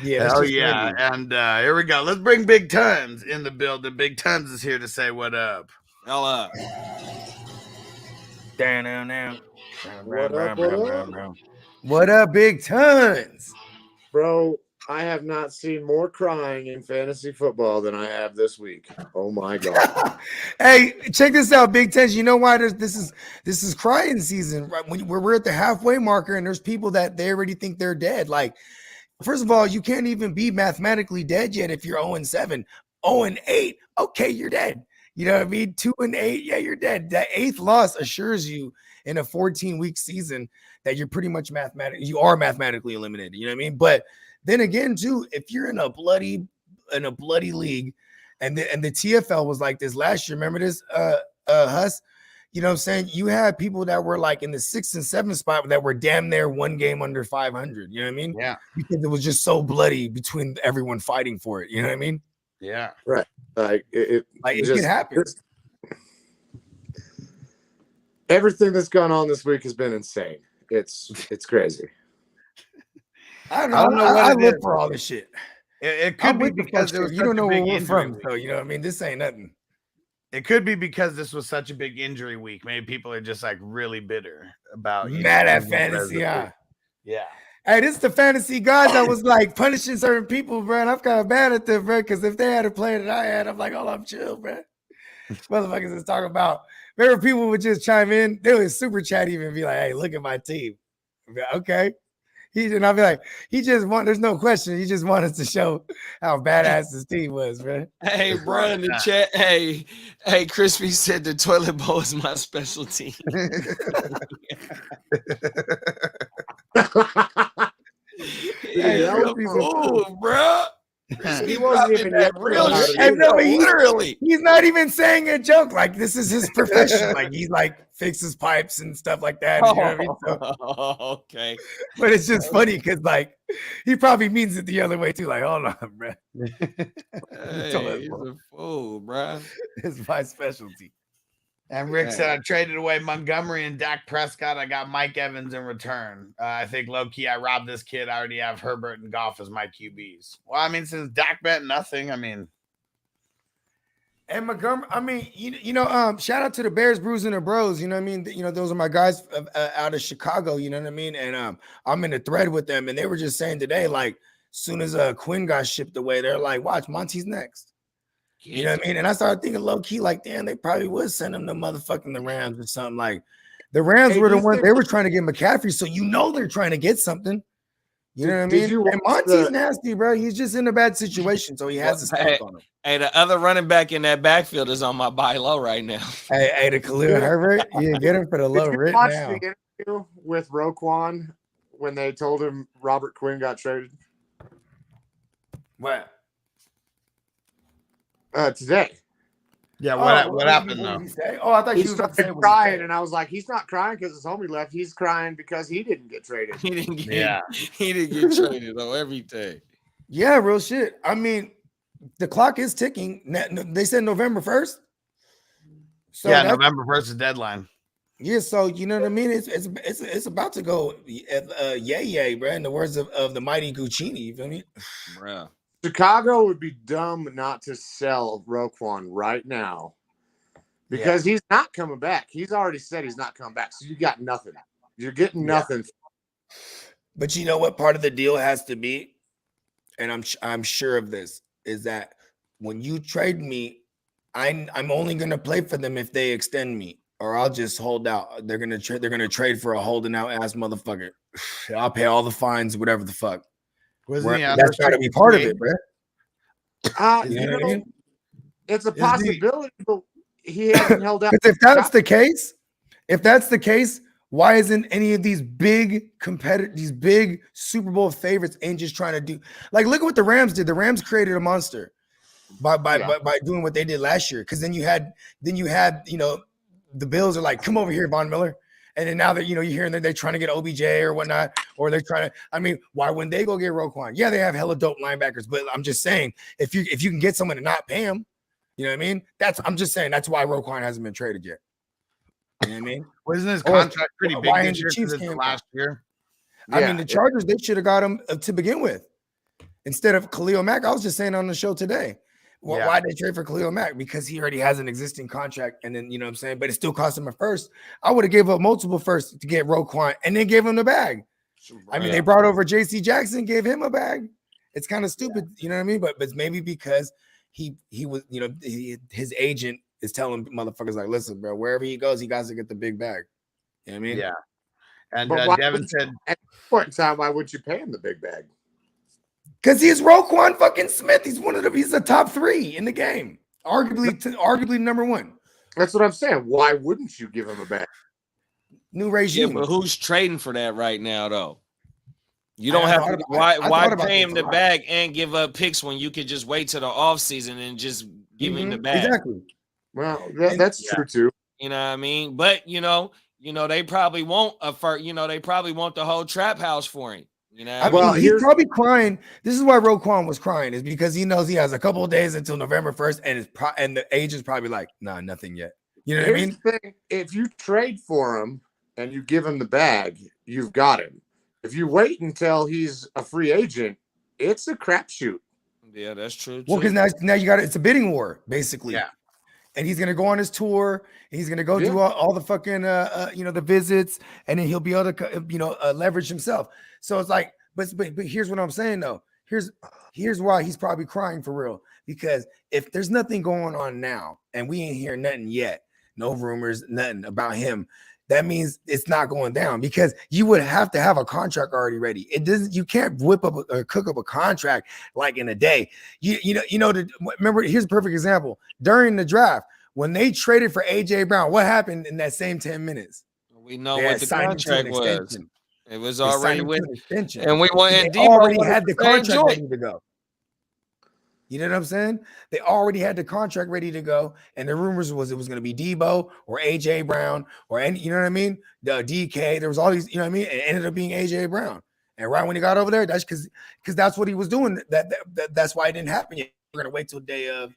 Yeah. Oh yeah, and here we go. Let's bring Big Tons in the building. Big Tons is here to say what up. Hell up. Down. What up? What up, Big Tons? Bro, I have not seen more crying in fantasy football than I have this week. Oh my god. Hey, check this out, Big Tons. You know why this is crying season, right? When we're at the halfway marker and there's people that they already think they're dead. Like, first of all, you can't even be mathematically dead yet if you're 0-7. 0-8, okay, you're dead. You know what I mean? 2-8, yeah, you're dead. That 8th loss assures you in a 14-week season that you're pretty much mathematically eliminated. You know what I mean? But then again, too, if you're in a bloody league, and the TFL was like this last year. Remember this, Huss? You know what I'm saying? You had people that were like in the 6th and 7th spot that were damn near one game under 500. You know what I mean? Yeah. Because it was just so bloody between everyone fighting for it. You know what I mean? Yeah. Right. Like it can happen. Everything that's gone on this week has been insane. It's crazy. I don't know. I live for all this shit. It could be because there was you don't know where we're from, week. so you know what I mean. This ain't nothing. It could be because this was such a big injury week. Maybe people are just like really bitter about mad at fantasy. Yeah. Yeah. Hey, this is the fantasy guys that was like punishing certain people, bro. And I'm kind of mad at them, bro, because if they had a player that I had, I'm like, oh, I'm chill, bro. Motherfuckers is talking about. Remember, people would just chime in. They would super chat even be like, hey, look at my team. Okay. And I'll be like, there's no question. He just wanted to show how badass his team was, bro. Hey, bro, in the chat. Hey, Crispy said the toilet bowl is my specialty. Cool, bro. He wasn't even yet real shit. And no, Literally. He's not even saying a joke. Like, this is his profession. Like, he's like fixes pipes and stuff like that. You know what I mean? So, okay. but it's just funny because, like, he probably means it the other way too. Like, hold on, bro. Hey, he's a fool, bro. It's my specialty. And Rick said, I traded away Montgomery and Dak Prescott. I got Mike Evans in return. I think low-key, I robbed this kid. I already have Herbert and Goff as my QBs. Well, I mean, since Dak bet nothing, I mean. And Montgomery, I mean, shout out to the Bears, Brews, and the Bros. You know what I mean? Those are my guys out of Chicago. You know what I mean? And I'm in a thread with them. And they were just saying today, like, soon as Quinn got shipped away, they're like, watch, Monty's next. You know what I mean? And I started thinking low key, like, damn, they probably would send him to motherfucking the Rams or something. Like, the Rams were the ones they were trying to get McCaffrey, so they're trying to get something. You know what I mean? And Monty's nasty, bro. He's just in a bad situation, so he has to stop on him. Hey, the other running back in that backfield is on my buy low right now. Hey, the Khalil Herbert, you get him for the low right now. The interview with Roquan when they told him Robert Quinn got traded? What? Today. Yeah, what happened though? Oh, I thought he was started crying, and I was like, he's not crying because his homie left. He's crying because he didn't get traded. He didn't get traded though. Everything. Yeah, real shit. I mean, the clock is ticking. They said November 1st. So yeah, November 1st is deadline. Yeah, so you know what I mean. It's about to go yay, bro. In the words of the mighty Guccini, you feel me, bro? Chicago would be dumb not to sell Roquan right now because he's not coming back. He's already said he's not coming back. So you got nothing. You're getting nothing. But you know what part of the deal has to be, and I'm sure of this, is that when you trade me, I'm only gonna play for them if they extend me, or I'll just hold out. They're gonna trade for a holding out ass motherfucker. I'll pay all the fines, whatever the fuck. That's got to be part of it, bro. It's a possibility, but he hasn't held out. Because if that's the case, why isn't any of these big competitors, these big Super Bowl favorites, ain't just trying to do like look at what the Rams did? The Rams created a monster by doing what they did last year. Because then you had the Bills are like, come over here, Von Miller. And then now that you're hearing that they're trying to get OBJ or whatnot, or they're trying to. I mean, why wouldn't they go get Roquan? Yeah, they have hella dope linebackers, but I'm just saying, if you can get someone to not pay him, you know what I mean? I'm just saying that's why Roquan hasn't been traded yet. You know what I mean? Wasn't his contract pretty big why this year? Chiefs Because it's last year. I mean, the Chargers, they should have got him to begin with instead of Khalil Mack. I was just saying on the show today. Why did they trade for Khalil Mack? Because he already has an existing contract, and then you know what I'm saying. But it still cost him a first. I would have gave up multiple firsts to get Roquan, and then gave him the bag. I mean, they brought over J.C. Jackson, gave him a bag. It's kind of stupid, you know what I mean? But maybe because he was, his agent is telling motherfuckers like, listen, bro, wherever he goes, he got to get the big bag. You know what I mean? Yeah. And Devin said, at this point in time, why would you pay him the big bag? Because he's Roquan fucking Smith. He's he's the top 3 in the game. Arguably number 1. That's what I'm saying. Why wouldn't you give him a bag? New regime. Yeah, but who's trading for that right now, though? You don't have to. Why pay him the bag and give up picks when you could just wait till the offseason and just give him the bag? Exactly. Well, that's true too. You know what I mean? But they probably won't they probably want the whole trap house for him. He's probably crying. This is why Roquan was crying, is because he knows he has a couple of days until November 1st, and the agent's probably like, nah, nothing yet. You know what I mean? The thing, if you trade for him and you give him the bag, you've got him. If you wait until he's a free agent, it's a crapshoot. Yeah, that's true. Well, because now you got it's a bidding war, basically. Yeah. And he's gonna go on his tour. And he's gonna go do all the fucking the visits, and then he'll be able to leverage himself. So it's like, but here's what I'm saying though. Here's why he's probably crying for real. Because if there's nothing going on now, and we ain't hear nothing yet, no rumors, nothing about him, that means it's not going down, because you would have to have a contract already ready. It doesn't. You can't whip up or cook up a contract like in a day. Remember, here's a perfect example. During the draft, when they traded for AJ Brown, what happened in that same 10 minutes? We know what the contract was. It was already with extension, and we went. They already had the contract ready to go. You know what I'm saying? They already had the contract ready to go, and the rumors was it was going to be Debo or AJ Brown or any, you know what I mean? The DK. There was all these, you know what I mean? It ended up being AJ Brown, and right when he got over there, that's because that's what he was doing. That's why it didn't happen yet. We're gonna wait till day of,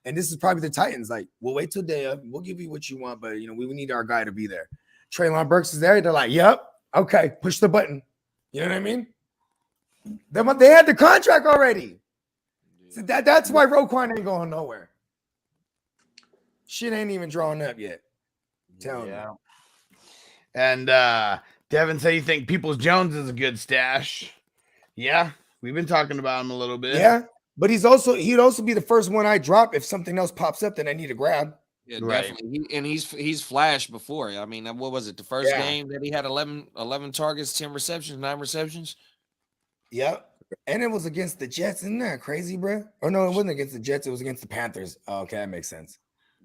and this is probably the Titans. Like, we'll wait till day of. We'll give you what you want, but we need our guy to be there. Treylon Burks is there. They're like, yep, okay, push the button. You know what I mean? They had the contract already. So that's why Roquan ain't going nowhere. Shit ain't even drawn up yet. Tell me. And Devin said you think Peoples Jones is a good stash. Yeah, we've been talking about him a little bit. Yeah, but he'd also be the first one I drop if something else pops up that I need to grab. Yeah, definitely. He's flashed before. I mean, what was it? The first game that he had 11 targets, 10 receptions, 9 receptions. Yep. And it was against the Jets. Isn't that crazy, bro? Oh, no, it wasn't against the Jets. It was against the Panthers. Oh, okay, that makes sense.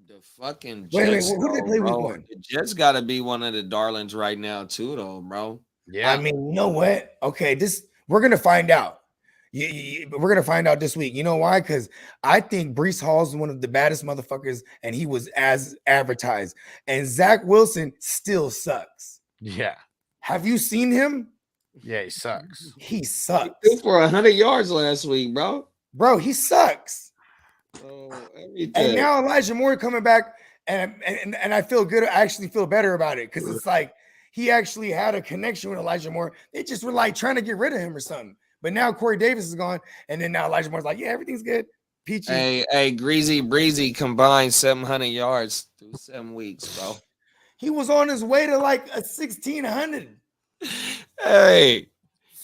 The fucking Jets. Wait, who did they play with? The Jets got to be one of the darlings right now, too, though, bro. Yeah. I mean, you know what? Okay, we're going to find out. We're going to find out this week. You know why? Because I think Breece Hall's one of the baddest motherfuckers, and he was as advertised. And Zach Wilson still sucks. Yeah. Have you seen him? Yeah, he sucks. He sucks. He threw for 100 yards last week, bro. Bro, he sucks. Oh, and now Elijah Moore coming back, and I feel good. I actually feel better about it, because it's like he actually had a connection with Elijah Moore. They just were like trying to get rid of him or something. But now Corey Davis is gone, and then now Elijah Moore's like, yeah, everything's good. Peachy. Hey, Greasy Breezy combined 700 yards through 7 weeks, bro. He was on his way to like a 1,600. Hey,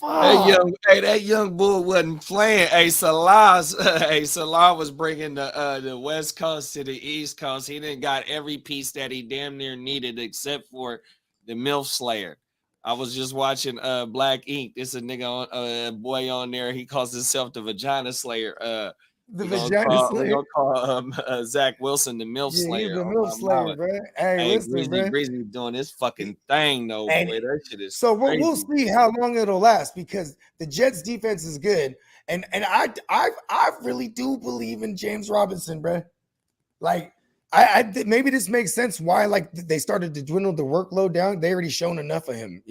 that young bull wasn't playing. Hey, Salah was bringing the West Coast to the East Coast. He didn't got every piece that he damn near needed except for the MILF Slayer. I was just watching Black Ink. This is a nigga boy on there. He calls himself the Vagina Slayer. The Vagina Slayer. We're gonna call Zach Wilson the MILF Slayer. He's the MILF Slayer, bro. Hey, listen, Breezy doing this fucking thing though. Boy, that shit is so we'll see how long it'll last, because the Jets defense is good, and I really do believe in James Robinson, bro. Like, maybe this makes sense why like they started to dwindle the workload down. They already shown enough of him.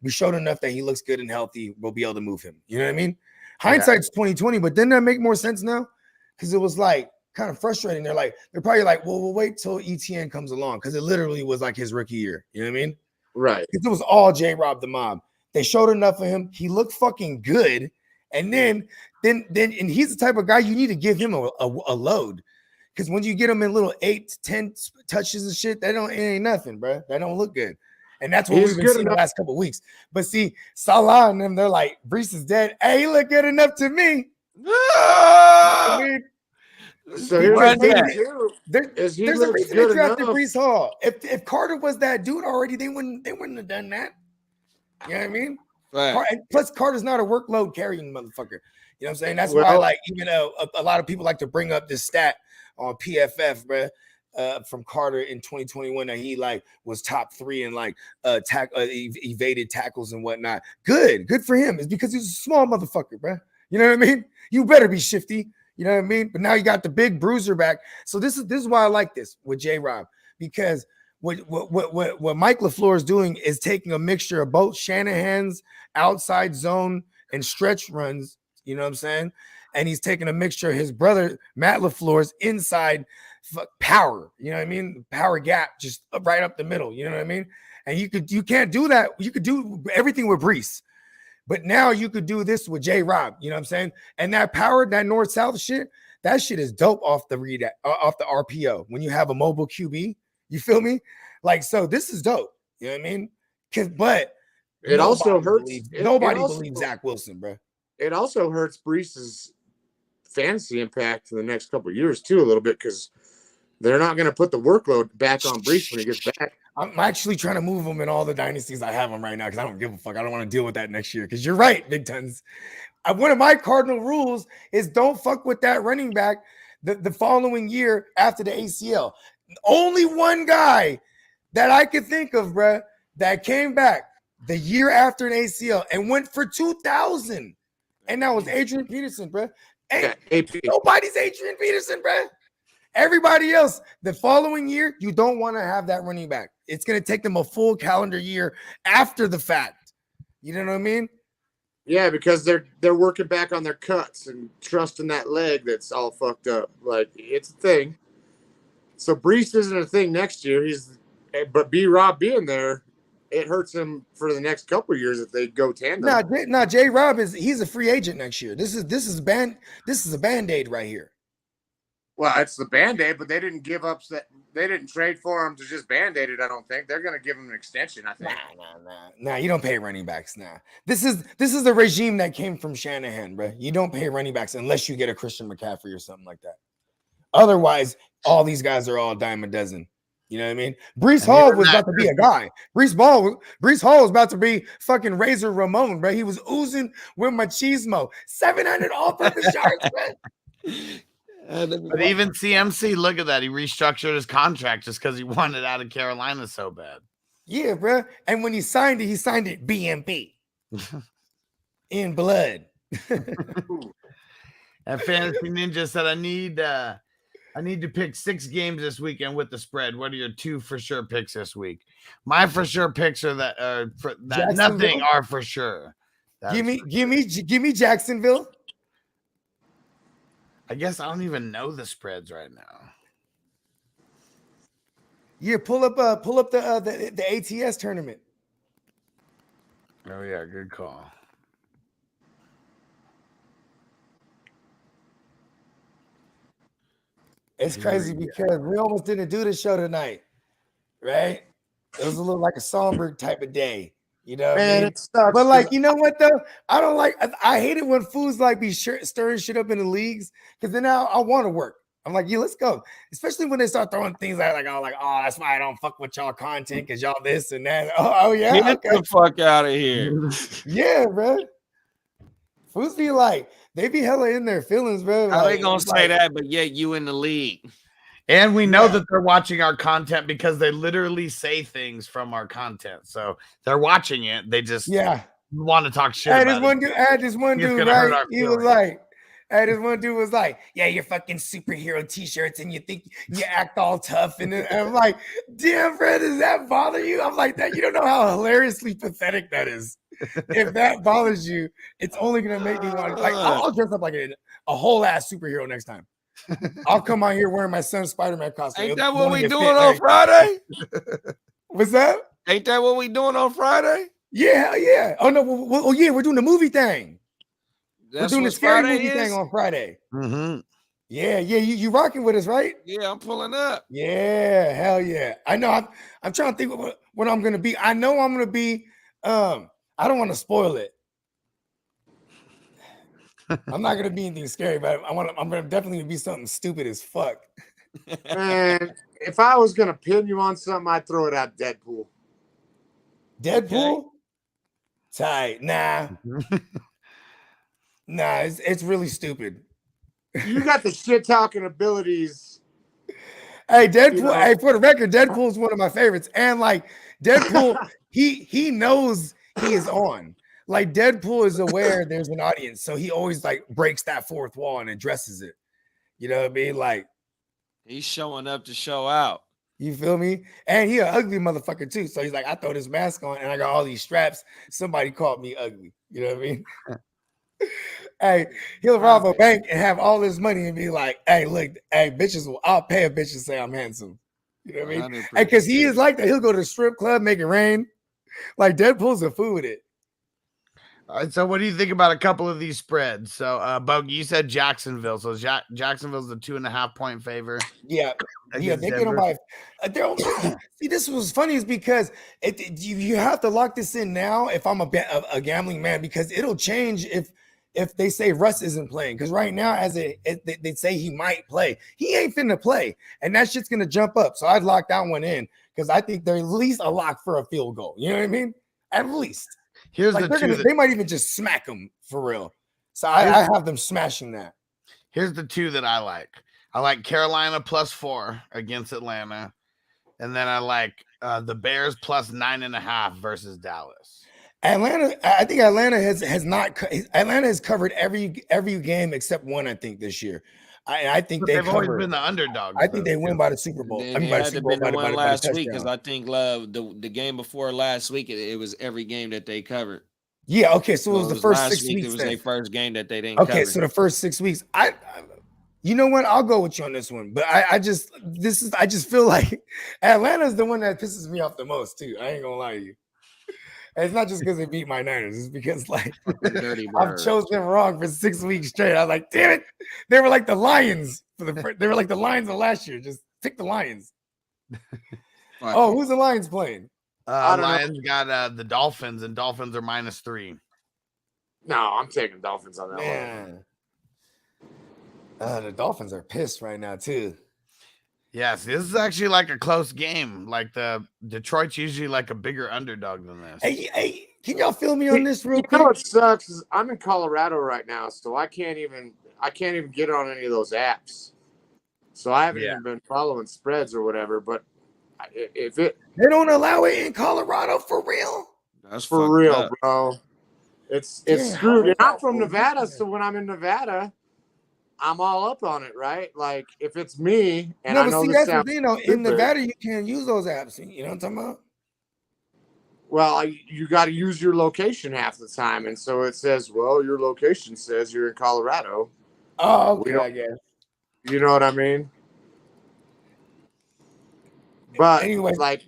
We showed enough that he looks good and healthy. We'll be able to move him. You know what I mean? Hindsight's 2020, but didn't that make more sense now? Because it was like kind of frustrating. They're probably like, well, we'll wait till ETN comes along because it literally was like his rookie year. You know what I mean? Right. Because it was all J-Rob the Mob. They showed enough of him. He looked fucking good. And then he's the type of guy you need to give him a load. Because when you get him in little 8 to 10 touches and shit, it ain't nothing, bro. That don't look good. And that's what we've been seeing the last couple of weeks. But see, Salah and them, they're like, Brees is dead. Hey, he look good enough to me. I mean, so here's there's a reason they drafted Brees Hall. If Carter was that dude already, they wouldn't have done that. You know what I mean? Right. And plus, Carter's not a workload carrying motherfucker. You know what I'm saying? That's why, like, even a lot of people like to bring up this stat on PFF, bro, from Carter in 2021 that he like was top 3 in like evaded tackles and whatnot. Good for him. It's because he's a small motherfucker, bro. You know what I mean? You better be shifty. You know what I mean? But now you got the big bruiser back. So this is why I like this with J-Rob, because what Mike LaFleur is doing is taking a mixture of both Shanahan's outside zone and stretch runs. You know what I'm saying? And he's taking a mixture of his brother Matt LaFleur's inside power. You know what I mean? Power gap, just right up the middle. You know what I mean? And you can't do that. You could do everything with Brees, but now you could do this with J-Rob. You know what I'm saying? And that power, that north-south shit, that shit is dope off the RPO. When you have a mobile QB, you feel me? Like, so this is dope. You know what I mean? But it also hurts. Nobody believes Zach Wilson, bro. It also hurts Brees's fantasy impact in the next couple of years too, a little bit, because they're not going to put the workload back on Brees when he gets back. I'm actually trying to move him in all the dynasties I have him right now because I don't give a fuck. I don't want to deal with that next year. Because you're right, Big Tons. One of my cardinal rules is don't fuck with that running back the following year after the ACL. Only one guy that I could think of, bro, that came back the year after an ACL and went for 2,000. And that was Adrian Peterson, bro. Nobody's Adrian Peterson, bro. Everybody else, the following year, you don't want to have that running back. It's going to take them a full calendar year after the fact. You know what I mean? Yeah, because they're working back on their cuts and trusting that leg that's all fucked up. Like, it's a thing. So Brees isn't a thing next year. But B-Rob being there, it hurts him for the next couple of years if they go tandem. No, J-Rob he's a free agent next year. This is a Band-Aid right here. Well, it's the Band-Aid, but they didn't give up that. They didn't trade for him to just Band-Aid it, I don't think. They're going to give him an extension, I think. Nah, you don't pay running backs now. This is the regime that came from Shanahan, bro. You don't pay running backs unless you get a Christian McCaffrey or something like that. Otherwise, all these guys are all dime a dozen. You know what I mean? Brees Hall was about to be a guy. Brees Hall was about to be fucking Razor Ramon, bro. He was oozing with machismo. 700 all-purpose yards, bro. But even CMC, look at that. He restructured his contract just because he wanted out of Carolina so bad. Yeah, bro. And when he signed it BMP. In blood. And Fantasy Ninja said, I need to pick 6 games this weekend with the spread. What are your 2 for sure picks this week? My for sure picks are that nothing are for sure. Give me Jacksonville. I guess I don't even know the spreads right now. Yeah, pull up the ATS tournament. Oh yeah, good call. It's crazy because we almost didn't do the show tonight, right? It was a little like a Songbird type of day, you know. Man, it sucks. But like, you know what though? I hate it when fools like be stirring shit up in the leagues because then I want to work. I'm like, yeah, let's go. Especially when they start throwing things out oh, that's why I don't fuck with y'all content because y'all this and that. Oh yeah, get the fuck out of here. Yeah, bro. Fools be like, they be hella in their feelings, bro. How they gonna say that, but yet you in the league? And we know that they're watching our content because they literally say things from our content. So they're watching it. They just want to talk shit. This one dude, right? He was like, And this one dude was like, "Yeah, you're fucking superhero t-shirts, and you think you act all tough." And I'm like, "Damn, Fred, does that bother you?" I'm like, "That you don't know how hilariously pathetic that is. If that bothers you, it's only gonna make me want like I'll dress up like a whole ass superhero next time. I'll come out here wearing my son's Spider-Man costume. Ain't that what we doing on Friday? What's that? Ain't that what we doing on Friday? Yeah, hell yeah. Oh no, yeah, we're doing the movie thing. That's we're doing the what scary Friday movie is? thing on Friday. Mm-hmm. Yeah, you rocking with us, right? Yeah, I'm pulling up. Yeah, hell yeah. I know. I'm trying to think what I'm gonna be. I know I'm gonna be. I don't want to spoil it. I'm not gonna be anything scary, but I'm gonna definitely be something stupid as fuck. Man, if I was gonna pin you on something, I'd throw it at Deadpool. Deadpool? Okay. Tight. Nah. Nah, it's really stupid. You got the shit talking abilities. Hey, Deadpool. You know? Hey, for the record, Deadpool is one of my favorites. And like Deadpool, he knows he is on. Like Deadpool is aware there's an audience, so he always like breaks that fourth wall and addresses it. You know what I mean? Like he's showing up to show out. You feel me? And he an ugly motherfucker too. So he's like, I throw this mask on and I got all these straps. Somebody called me ugly. You know what I mean? Hey, he'll rob a bank and have all this money and be like, hey, look, hey, bitches, I'll pay a bitch to say I'm handsome. You know what I mean? Hey, because he is like that. He'll go to the strip club, make it rain. Like Deadpool's a fool with it. All right, so what do you think about a couple of these spreads? So, Bogey, you said Jacksonville. So Jacksonville's the 2.5 point favor. Yeah, yeah, they get them by. See, this was funny is because you have to lock this in now. If I'm a gambling man, because it'll change if they say Russ isn't playing. Because right now, they say he might play, he ain't finna play, and that shit's gonna jump up. So I'd lock that one in because I think they're at least a lock for a field goal. You know what I mean? At least. Here's like they might even just smack them for real. So I have them smashing that. Here's the two that I like. I like Carolina +4 against Atlanta. And then I like the Bears +9.5 versus Dallas. Atlanta, I think Atlanta has covered every game except one, I think, this year. I think they've always been the underdog. I think they win by the Super Bowl. They had to been the one last week because I think the game before last week it was every game that they covered. Yeah, okay, so it was the first 6 weeks. It was their first game that they didn't. Okay, so the first 6 weeks, you know what? I'll go with you on this one, but I just feel like Atlanta's the one that pisses me off the most too. I ain't gonna lie to you. And it's not just because they beat my Niners. It's because like I've chosen them wrong for 6 weeks straight. I was like, damn it. They were like the Lions they were like the Lions of last year. Just pick the Lions. Oh, who's the Lions playing? Lions got the Dolphins, and Dolphins are -3. No, I'm taking Dolphins on that one. The Dolphins are pissed right now too. Yes, this is actually like a close game. Like the Detroit's usually like a bigger underdog than this. Hey, can y'all fill me on this real quick? You know what sucks is I'm in Colorado right now, so I can't even get on any of those apps. So I haven't even been following spreads or whatever. But they don't allow it in Colorado for real. That's for real, bro. It's screwed. And I'm from Nevada, so when I'm in Nevada, I'm all up on it, right? Like if it's me and I know this sounds in Nevada you can't use those apps. You know what I'm talking about? Well, you got to use your location half the time, and so it says, "Well, your location says you're in Colorado." Oh, okay, I guess. You know what I mean? But anyway, like,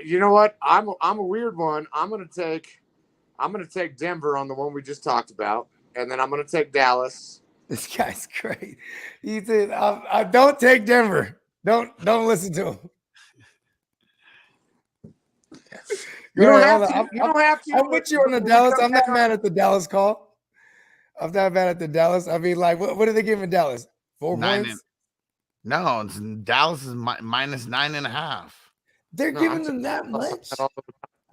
you know what? I'm a weird one. I'm gonna take Denver on the one we just talked about, and then I'm gonna take Dallas. This guy's great. He said, I don't take Denver. Don't listen to him. You don't have to. I'm with you on the Dallas. I'm not mad at the Dallas call. I'm not mad at the Dallas. I mean, like, what are they giving Dallas? 4 points? No, Dallas is -9.5. They're giving them that much?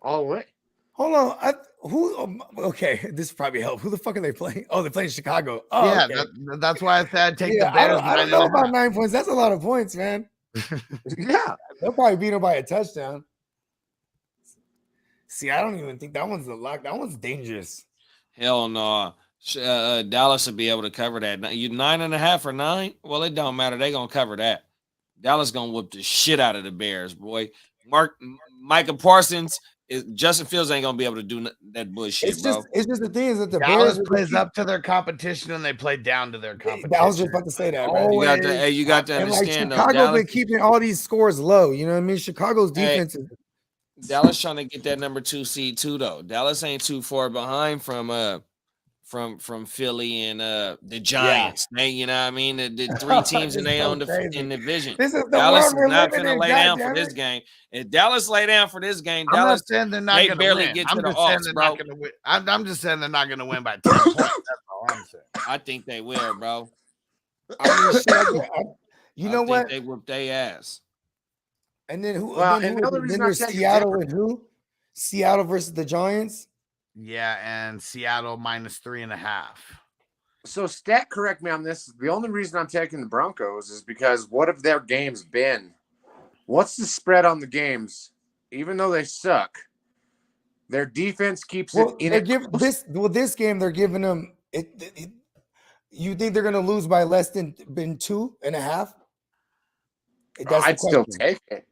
All the way. Hold on. Okay, this probably helped. Who the fuck are they playing? Oh, they're playing Chicago. Oh, yeah, okay. that's why I said take the Bears. I don't know about 9 points. That's a lot of points, man. Yeah. They'll probably beat them by a touchdown. See, I don't even think that one's a lock. That one's dangerous. Hell no. Dallas will be able to cover that. You 9.5 or 9? Well, it don't matter. They gonna cover that. Dallas gonna whoop the shit out of the Bears, boy. Micah Parsons Justin Fields ain't gonna be able to do that bullshit, bro. It's just the thing is that the Dallas Bears plays up to their competition and they play down to their competition. I was just about to say that. You got to understand. Like, Chicago's been keeping all these scores low. You know what I mean? Chicago's defense is. Dallas trying to get that number 2 seed too, though. Dallas ain't too far behind from Philly and the Giants. They, you know what I mean? The 3 teams and they own in the division. Dallas is not going to lay down for this game. If Dallas lay down for this game, I'm Dallas not saying they're not going to win. Get to the offs, bro. I'm just saying they're not going to win by 10 points. That's all I'm saying. I think they will, bro. You know what? They whoop their ass. And then who? Well, then there's Seattle and who? Seattle versus the Giants. Yeah, and Seattle -3.5. So stat correct me on this. The only reason I'm taking the Broncos is because what have their games been? What's the spread on the games? Even though they suck, their defense keeps it in. This game they're giving them it. You think they're going to lose by less than 2.5? I'd still take it.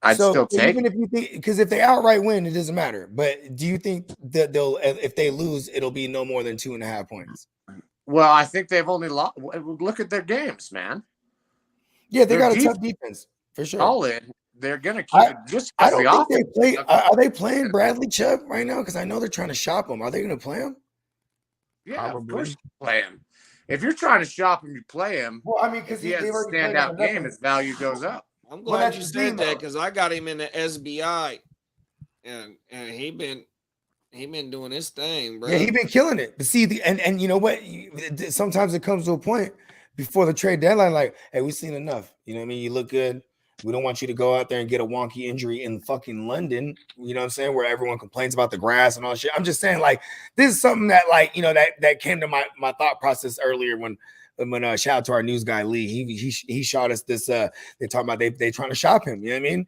I'd still take even if you think, because if they outright win, it doesn't matter. But do you think that if they lose, it'll be no more than 2.5 points? Well, I think they've only lost. Look at their games, man. Yeah, they got a tough defense for sure. Solid. They're gonna keep it just. I don't think they play. Are they playing Bradley Chubb right now? Because I know they're trying to shop him. Are they going to play him? Yeah, of course you play him. If you're trying to shop him, you play him. Well, I mean, because he has a standout game, his value goes up. I'm glad you said that because I got him in the SBI, and he been doing his thing, bro. Yeah, he been killing it. But see, and you know what? Sometimes it comes to a point before the trade deadline, like, hey, we've seen enough. You know what I mean? You look good. We don't want you to go out there and get a wonky injury in fucking London. You know what I'm saying? Where everyone complains about the grass and all that shit. I'm just saying, like, this is something that, like, you know, that came to my thought process earlier when shout out to our news guy Lee. He shot us this. They're talking about they trying to shop him. You know what I mean?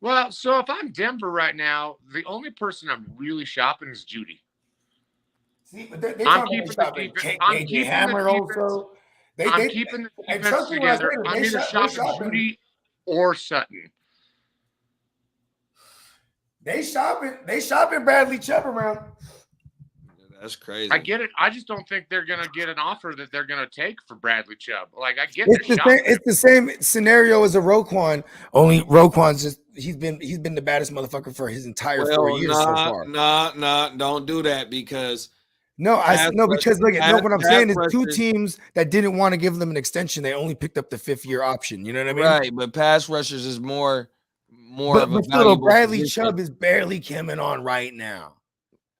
Well, so if I'm Denver right now, the only person I'm really shopping is Judy. See, but I'm keeping the defense. I'm keeping Hammer also. I'm keeping the defense together. I'm either shopping Judy or Sutton. They shopping Bradley Chubb around. That's crazy. I get it. I just don't think they're gonna get an offer that they're gonna take for Bradley Chubb. Like, I get it's the same scenario as a Roquan. Only Roquan's just he's been the baddest motherfucker for his entire 4 years so far. Don't do that because because look at what I'm saying is 2 teams that didn't want to give them an extension. They only picked up the 5th-year option. You know what I mean? Right, but pass rushers is more but of a still, Bradley position. Chubb is barely coming on right now.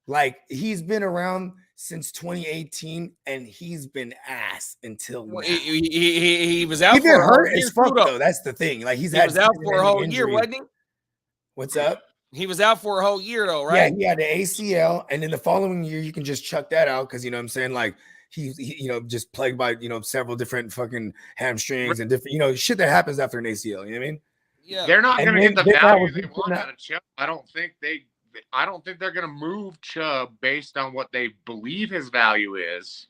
Like, he's been around since 2018, and he's been ass until now. He was out. He's been hurt as fuck, though. That's the thing. Like, he was out for a whole year, wasn't he? What's up? He was out for a whole year, though, right? Yeah, he had the ACL, and then the following year, you can just chuck that out because, you know what I'm saying? Like, he just plagued by, several different fucking hamstrings and different, shit that happens after an ACL. You know what I mean? Yeah. They're not going to get the value they want out of Chubb. I don't think they're going to move Chubb based on what they believe his value is,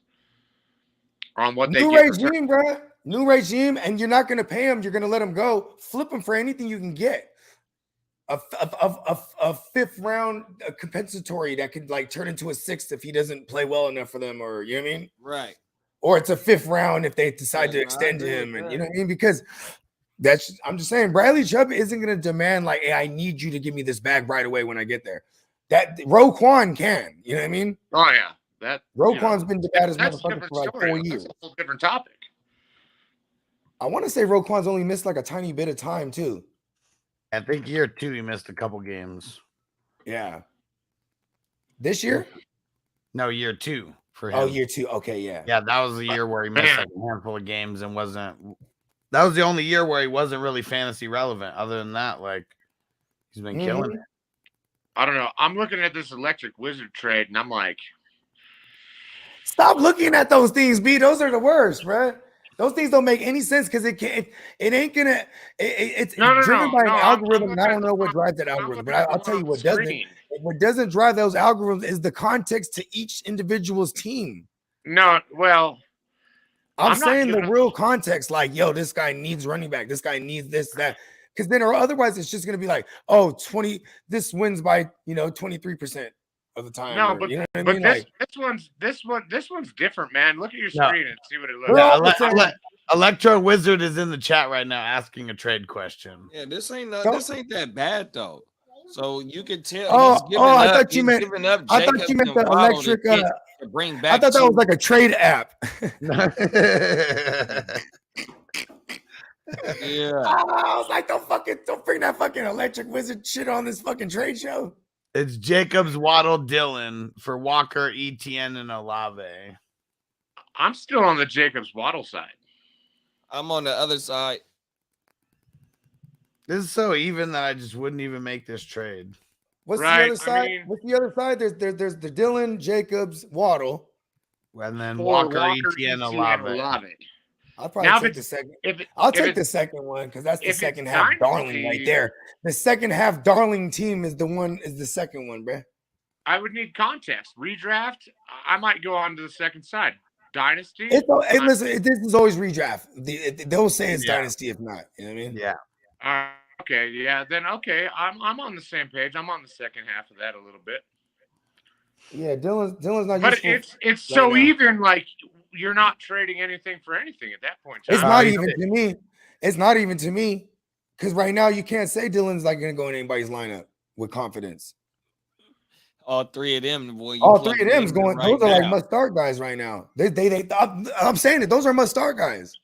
or on what they get. Regime, bro. New regime, and you're not going to pay him. You're going to let him go. Flip him for anything you can get. A 5th round compensatory that could, like, turn into a 6th if he doesn't play well enough for them, or you know what I mean? Right. Or it's a 5th round if they decide to extend him, and you know what I mean? Because I'm just saying, Bradley Chubb isn't going to demand, like, hey, I need you to give me this bag right away when I get there. That Roquan can, you know what I mean? Oh yeah, that Roquan's been the baddest motherfucker for like 4 years. That's a whole different topic. I want to say Roquan's only missed like a tiny bit of time too. I think year 2 he missed a couple games. Yeah. This year? No, year 2 for him. Oh, year 2. Okay, yeah. Yeah, that was the year where he missed like a handful of games and wasn't. That was the only year where he wasn't really fantasy relevant. Other than that, like, he's been killing it. I don't know. I'm looking at this Electric Wizard trade, and I'm like, stop looking at those things, B. Those are the worst, bro. Those things don't make any sense because it can't. It ain't gonna. It's No, driven by an algorithm, I'm and I don't looking know what at drives that I'm algorithm. looking But at the I'll tell one you on what the doesn't. screen. What doesn't drive those algorithms is the context to each individual's team. No, well, I'm I'm not saying the gonna. real context, like, yo, this guy needs running back. This guy needs this, that. Because then, or otherwise, it's just gonna be like, oh, 20. This wins by 23% of the time. No, Or, but you know what I but mean? this Like, this one's different, man. Look at your No. screen and see what it looks They're like. all the same. Electro Wizard is in the chat right now asking a trade question. Yeah, this ain't Don't- that bad though. So you can tell Oh, he's giving oh, up. I thought you he's meant. giving up I Jacobs thought you meant and the Waddle to electric. to bring back. I thought that was like a trade app. Yeah. I was like, don't bring that fucking electric wizard shit on this fucking trade show. It's Jacobs, Waddle, Dillon for Walker, ETN, and Olave. I'm still on the Jacobs Waddle side. I'm on the other side. This is so even that I just wouldn't even make this trade. What's the Right, other side? What's the other side? There's the Dillon, Jacobs, Waddle. And then Or Walker, ETN, Olave. Olave. I'll probably Now, if take it's- the second. If I'll if take it's- the second one because that's the if it's second half darling right dynasty- there. The second half darling team is the second one, bruh. I would need context. Redraft, I might go on to the second side. Dynasty. Hey, listen, this is always redraft. They'll say it's Yeah. dynasty if not. You know what I mean? Yeah. Okay, yeah. Then okay, I'm on the same page. I'm on the second half of that a little bit. Yeah, Dillon's not But useful. it's so now. even, like you're not trading anything for anything at that point. It's John. not even to me. It's not even to me. Because right now you can't say Dillon's like gonna go in anybody's lineup with confidence. All three of them, boy. All three of them's going. Right Those are like now. must start guys right now. I'm saying that those are must start guys.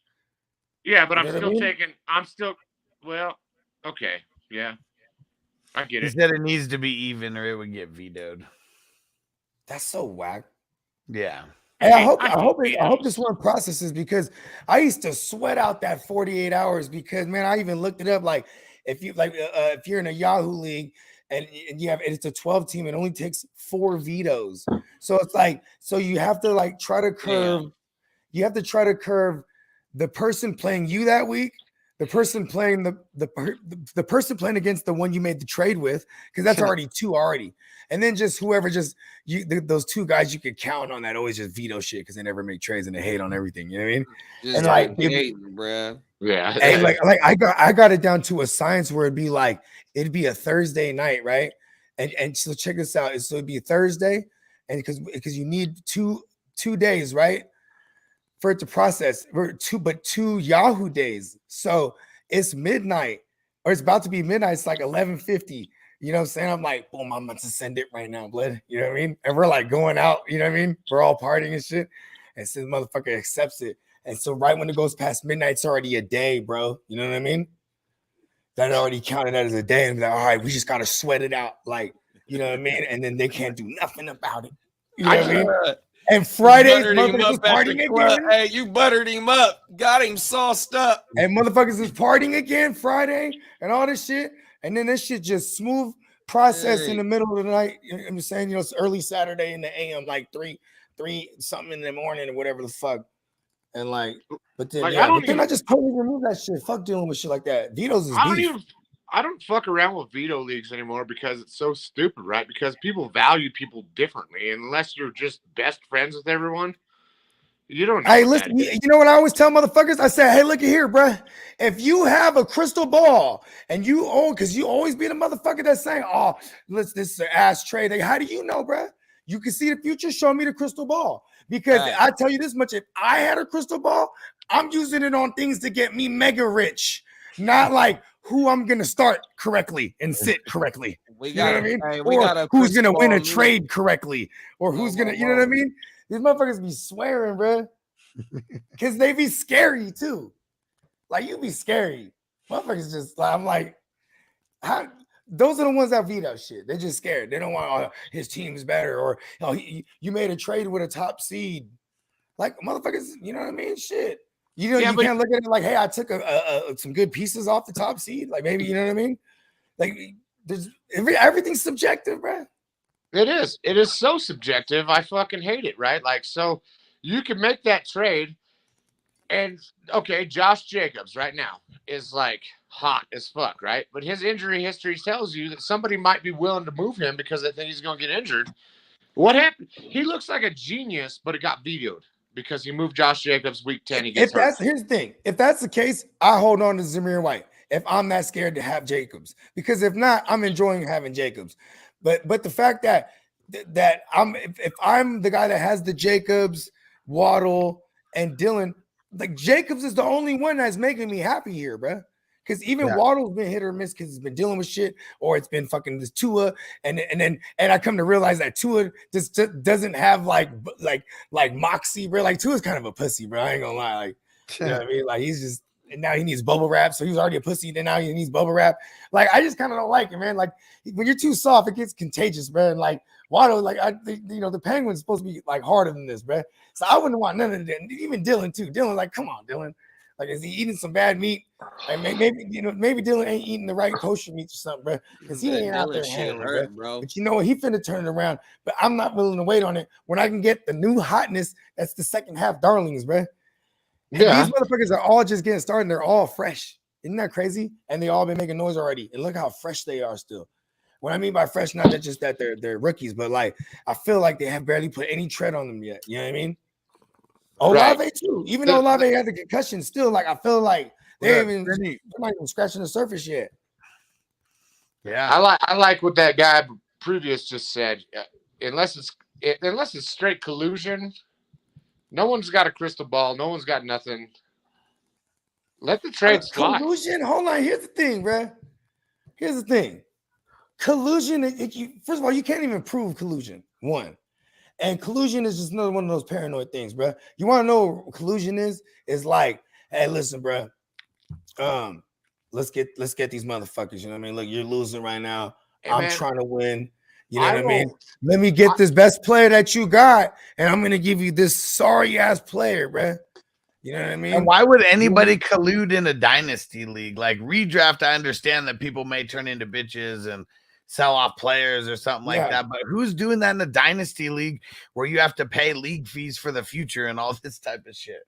Yeah, but You I'm know what I still mean? taking. I'm still. Well, okay, yeah, I get He it. said it needs to be even or it would get vetoed. That's so whack. Yeah. Hey, I hope vetoes. this one processes because I used to sweat out that 48 hours because man, I even looked it up. Like if you're in a Yahoo league and it's a 12 team, it only takes 4 vetoes. So it's like you have to like try to curve. You have to try to curve the person playing you that week, the person playing the person playing against the one you made the trade with, because that's already 2 already. And then just whoever those 2 guys you could count on that always just veto shit because they never make trades and they hate on everything. You know what I mean? Just And like, bruh. Yeah. hey, like I got it down to a science where it'd be a Thursday night, right? And so check this out. So it'd be a Thursday, and because you need two days, right? For it to process, but 2 Yahoo days. So it's midnight, or it's about to be midnight. It's like 11:50. You know what I'm saying? I'm like, boom, I'm about to send it right now, blood. You know what I mean? And we're like going out, you know what I mean? We're all partying and shit. And so the motherfucker accepts it. And so right when it goes past midnight, it's already a day, bro. You know what I mean? That already counted that as a day. And be like, all right, we just gotta sweat it out. Like, you know what I mean? And then they can't do nothing about it. You know what I mean? And Fridays, motherfuckers is partying again. Hey, you buttered him up, got him sauced up. And motherfuckers is partying again Friday and all this shit. And then this shit just smooth process in the middle of the night. I'm saying, it's early Saturday in the AM, like 3 something in the morning or whatever the fuck. And like, but then Like, I just totally remove that shit. Fuck dealing with shit like that. Vetoes is beef. I don't fuck around with veto leagues anymore because it's so stupid, right? Because people value people differently. And unless you're just best friends with everyone, you don't know. Hey, listen, you know what I always tell motherfuckers? I say, hey, look at here, bro. If you have a crystal ball and because you always be the motherfucker that's saying, oh, this is an ass trade. Like, how do you know, bro? You can see the future. Show me the crystal ball. Because I tell you this much, if I had a crystal ball, I'm using it on things to get me mega rich, not like who I'm going to start correctly and sit correctly. You know what I mean? Or who's going to win a trade correctly, or who's going to, you know what I mean? These motherfuckers be swearing, bro, because they be scary too. Like, you be scary. Motherfuckers just, I'm like, how? Those are the ones that veto shit. They're just scared. They don't want his team's better, or you made a trade with a top seed. Like, motherfuckers, you know what I mean? Shit. You can't look at it like, hey, I took some good pieces off the top seed. Like, maybe, you know what I mean? Like, everything's subjective, bro. It is. It is so subjective. I fucking hate it, right? Like, so you can make that trade, And okay, Josh Jacobs right now is like hot as fuck, right? But his injury history tells you that somebody might be willing to move him because they think he's going to get injured. What happened? He looks like a genius, but it got vetoed because he moved Josh Jacobs week 10. He gets hurt. Here's the thing. If that's the case, I hold on to Zamir White. If I'm that scared to have Jacobs, because if not, I'm enjoying having Jacobs. But the fact that if I'm the guy that has the Jacobs, Waddle, and Dylan, like Jacobs is the only one that's making me happy here, bro. Because even Waddle's been hit or miss because he's been dealing with shit, or it's been fucking this Tua, and I come to realize that Tua just doesn't have like moxie, bro. Like Tua's kind of a pussy, bro. I ain't gonna lie, like you know what I mean. Like he's just, and now he needs bubble wrap, so he was already a pussy, then now he needs bubble wrap. Like I just kind of don't like it, man. Like when you're too soft, it gets contagious, bro. And like Waddle, like the Penguin's supposed to be like harder than this, bro. So I wouldn't want none of that. Even Dylan too. Dylan, like, come on, Dylan. Like, is he eating some bad meat? Like maybe Dylan ain't eating the right kosher meat or something, bro. Because he ain't out there handling, bro. But you know what? He finna turn it around. But I'm not willing to wait on it when I can get the new hotness. That's the second half darlings, bro. Yeah. These motherfuckers are all just getting started. They're all fresh. Isn't that crazy? And they all been making noise already. And look how fresh they are still. What I mean by fresh, not just that they're rookies, but like I feel like they have barely put any tread on them yet. You know what I mean? Olave too. Even though Olave had the concussion, still like I feel like they're not even scratching the surface yet. Yeah, I like what that guy previous just said. Unless it's straight collusion, no one's got a crystal ball. No one's got nothing. Let the trade slide. Collusion. Hold on. Here's the thing, bro. Here's the thing. Collusion. First of all, you can't even prove collusion. One. And collusion is just another one of those paranoid things, bro. You want to know what collusion is? It's like, hey, listen, bro. Let's get these motherfuckers. You know what I mean? Look, you're losing right now. Hey, I'm trying to win. You know what I mean? Let me get this best player that you got, and I'm gonna give you this sorry ass player, bro. You know what I mean? And why would anybody collude in a dynasty league? Like redraft, I understand that people may turn into bitches and sell off players or something like that. But who's doing that in a dynasty league where you have to pay league fees for the future and all this type of shit?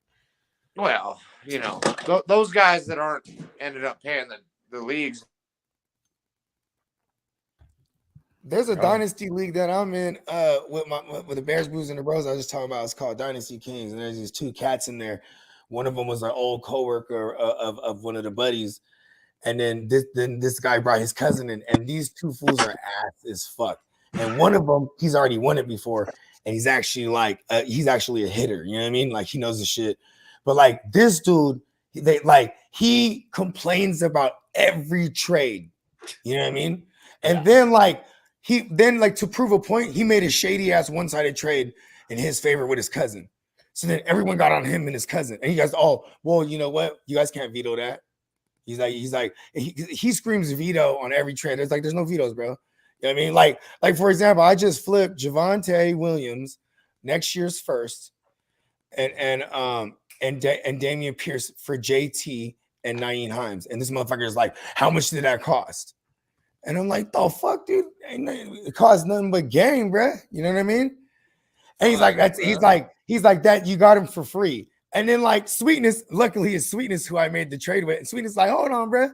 Well, you know, those guys that aren't ended up paying the leagues. There's a dynasty league that I'm in with the Bears, Blues, and the Bros. I was just talking about. It's called Dynasty Kings, and there's these two cats in there. One of them was an old coworker of one of the buddies. And then this guy brought his cousin in, and these two fools are ass as fuck. And one of them, he's already won it before, and he's actually he's actually a hitter. You know what I mean? Like he knows the shit. But like this dude, he complains about every trade. You know what I mean? And then to prove a point, he made a shady ass one-sided trade in his favor with his cousin. So then everyone got on him and his cousin, and he goes, "Oh, well, you know what? You guys can't veto that." He screams veto on every trade. There's no vetoes, bro. You know what I mean? Like for example, I just flipped Javonte Williams next year's first, and Damian Pierce for JT and Nyheim Hines. And this motherfucker is like, how much did that cost? And I'm like, the fuck, dude? It costs nothing but game, bro. You know what I mean? And he's like, he's like that. You got him for free. And then like Sweetness, luckily it's Sweetness who I made the trade with. And Sweetness like, hold on, bro.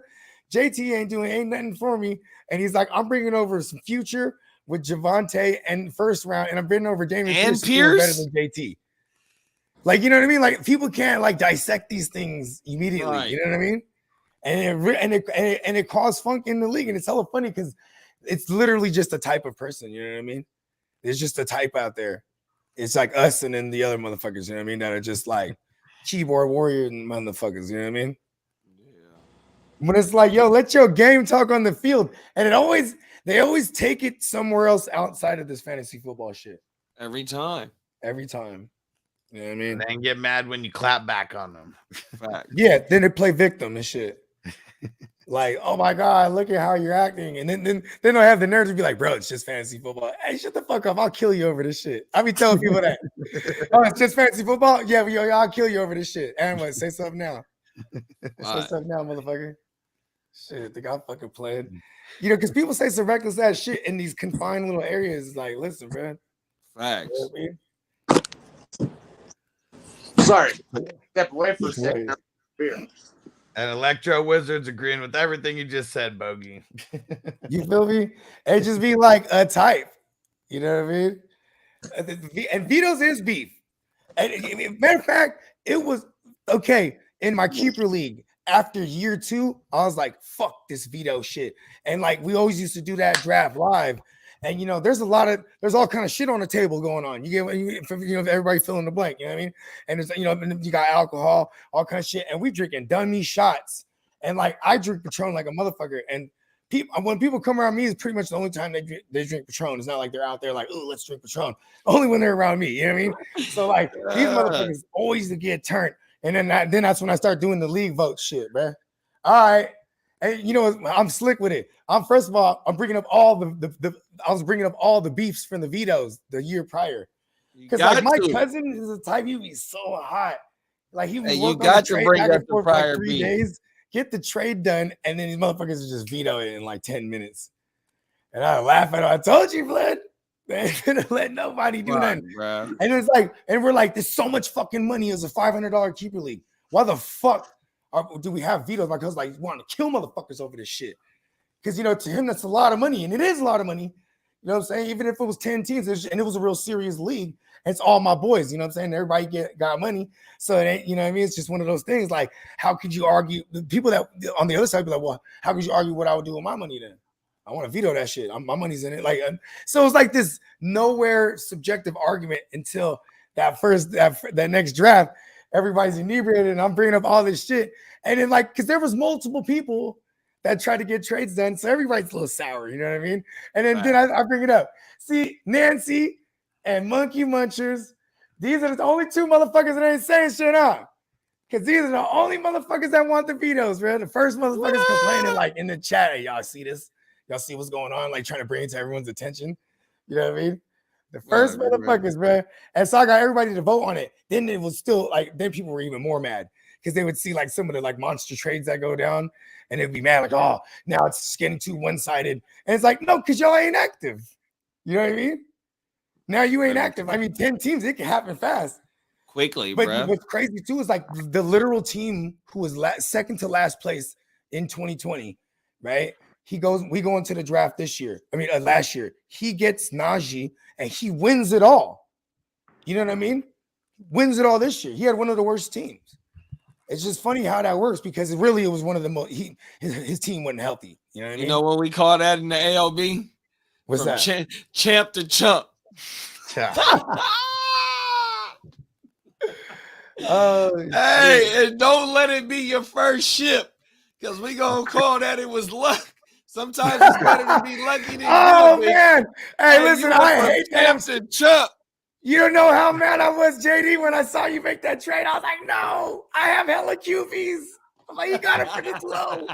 JT ain't nothing for me. And he's like, I'm bringing over some future with Javonte and first round, and I'm bringing over Damian Pierce better than JT. Like, you know what I mean? Like people can't like dissect these things immediately. Right. You know what I mean? And it caused funk in the league, and it's hella funny because it's literally just a type of person. You know what I mean? There's just a type out there. It's like us and then the other motherfuckers. You know what I mean? That are just like keyboard warrior motherfuckers. You know what I mean? Yeah. But it's like, yo, let your game talk on the field, and they always take it somewhere else outside of this fantasy football shit. Every time. You know what I mean? And get mad when you clap back on them. Yeah, then they play victim and shit. Like, oh my God, look at how you're acting. And then they'll have the nerves to be like, bro, it's just fantasy football. Hey, shut the fuck up. I'll kill you over this shit. I be telling people that. Oh, it's just fantasy football? Yeah, I'll kill you over this shit. And what? Say something now. Say something now, motherfucker. Shit, I think I'm fucking playing. You know, because people say some reckless ass shit in these confined little areas. Like, listen, bro. Facts. You know what I mean? Sorry. Step away for a second. Beer. And Electro Wizards agreeing with everything you just said, Bogey. You feel me? It just be like a type. You know what I mean? And vetoes is beef. And matter of fact, it was okay in my keeper league. After year 2, I was like, fuck this veto shit. And like we always used to do that draft live. And there's all kind of shit on the table going on. Everybody fill in the blank, you know what I mean? And there's you got alcohol, all kind of shit, and we drinking dummy shots. And like I drink Patron like a motherfucker. And when people come around me, it's pretty much the only time they drink Patron. It's not like they're out there like, oh, let's drink Patron. Only when they're around me, you know what I mean? So like these motherfuckers always to get turned. And then that's when I start doing the league vote shit, man. All right. And I'm slick with it. First of all, I'm bringing up all I was bringing up all the beefs from the vetoes the year prior. Because like my cousin is the type, he'd be so hot. Like he was you got to bring up the prior 3 days, get the trade done, and then these motherfuckers would just veto it in like 10 minutes. And I laugh at him. I told you, Vlad. They ain't gonna let nobody do nothing. Bro. And it's like, and we're like, there's so much fucking money as a $500 keeper league. Why the fuck do we have vetoes? My cousin's like, wanting to kill motherfuckers over this shit. Because, to him, that's a lot of money. And it is a lot of money. You know what I'm saying? Even if it was 10 teams and it was a real serious league, it's all my boys. You know what I'm saying? Everybody got money. So it ain't, you know what I mean? It's just one of those things. Like, how could you argue? The people that on the other side be like, well, how could you argue what I would do with my money then? I want to veto that shit. My money's in it. Like, so it's like this nowhere subjective argument until that next draft. Everybody's inebriated, and I'm bringing up all this shit. And then, like, because there was multiple people that tried to get trades done, so everybody's a little sour. You know what I mean? And then I bring it up. See, Nancy and Monkey Munchers, these are the only 2 motherfuckers that ain't saying shit out. Because these are the only motherfuckers that want the vetoes, man. The first motherfuckers complaining, like, in the chat, hey, y'all see this? Y'all see what's going on? Like, trying to bring it to everyone's attention. You know what I mean? The first motherfuckers, man. And so I got everybody to vote on it. Then it was still, like, then people were even more mad. Because they would see, like, some of the, like, monster trades that go down. And they'd be mad, like, oh, now it's getting too one-sided. And it's like, no, because y'all ain't active. You know what I mean? Now you ain't active. I mean, 10 teams, it can happen fast. Quickly, but bro. What's crazy, too, is, like, the literal team who was second to last place in 2020, right? We go into the draft this year. I mean, last year. He gets Najee, and he wins it all. You know what I mean? Wins it all this year. He had one of the worst teams. It's just funny how that works because it was one of the most. His team wasn't healthy. You know what I mean? You know what we call that in the ALB? What's From that? Champ to chump. Hey, and don't let it be your first ship, because we gonna call that it was luck. Sometimes it's better to be lucky than good. Man, hey, listen, I hate Champ to chump. You don't know how mad I was, JD, when I saw you make that trade. I was like, no, I have hella QBs. I'm like, he got it for this low.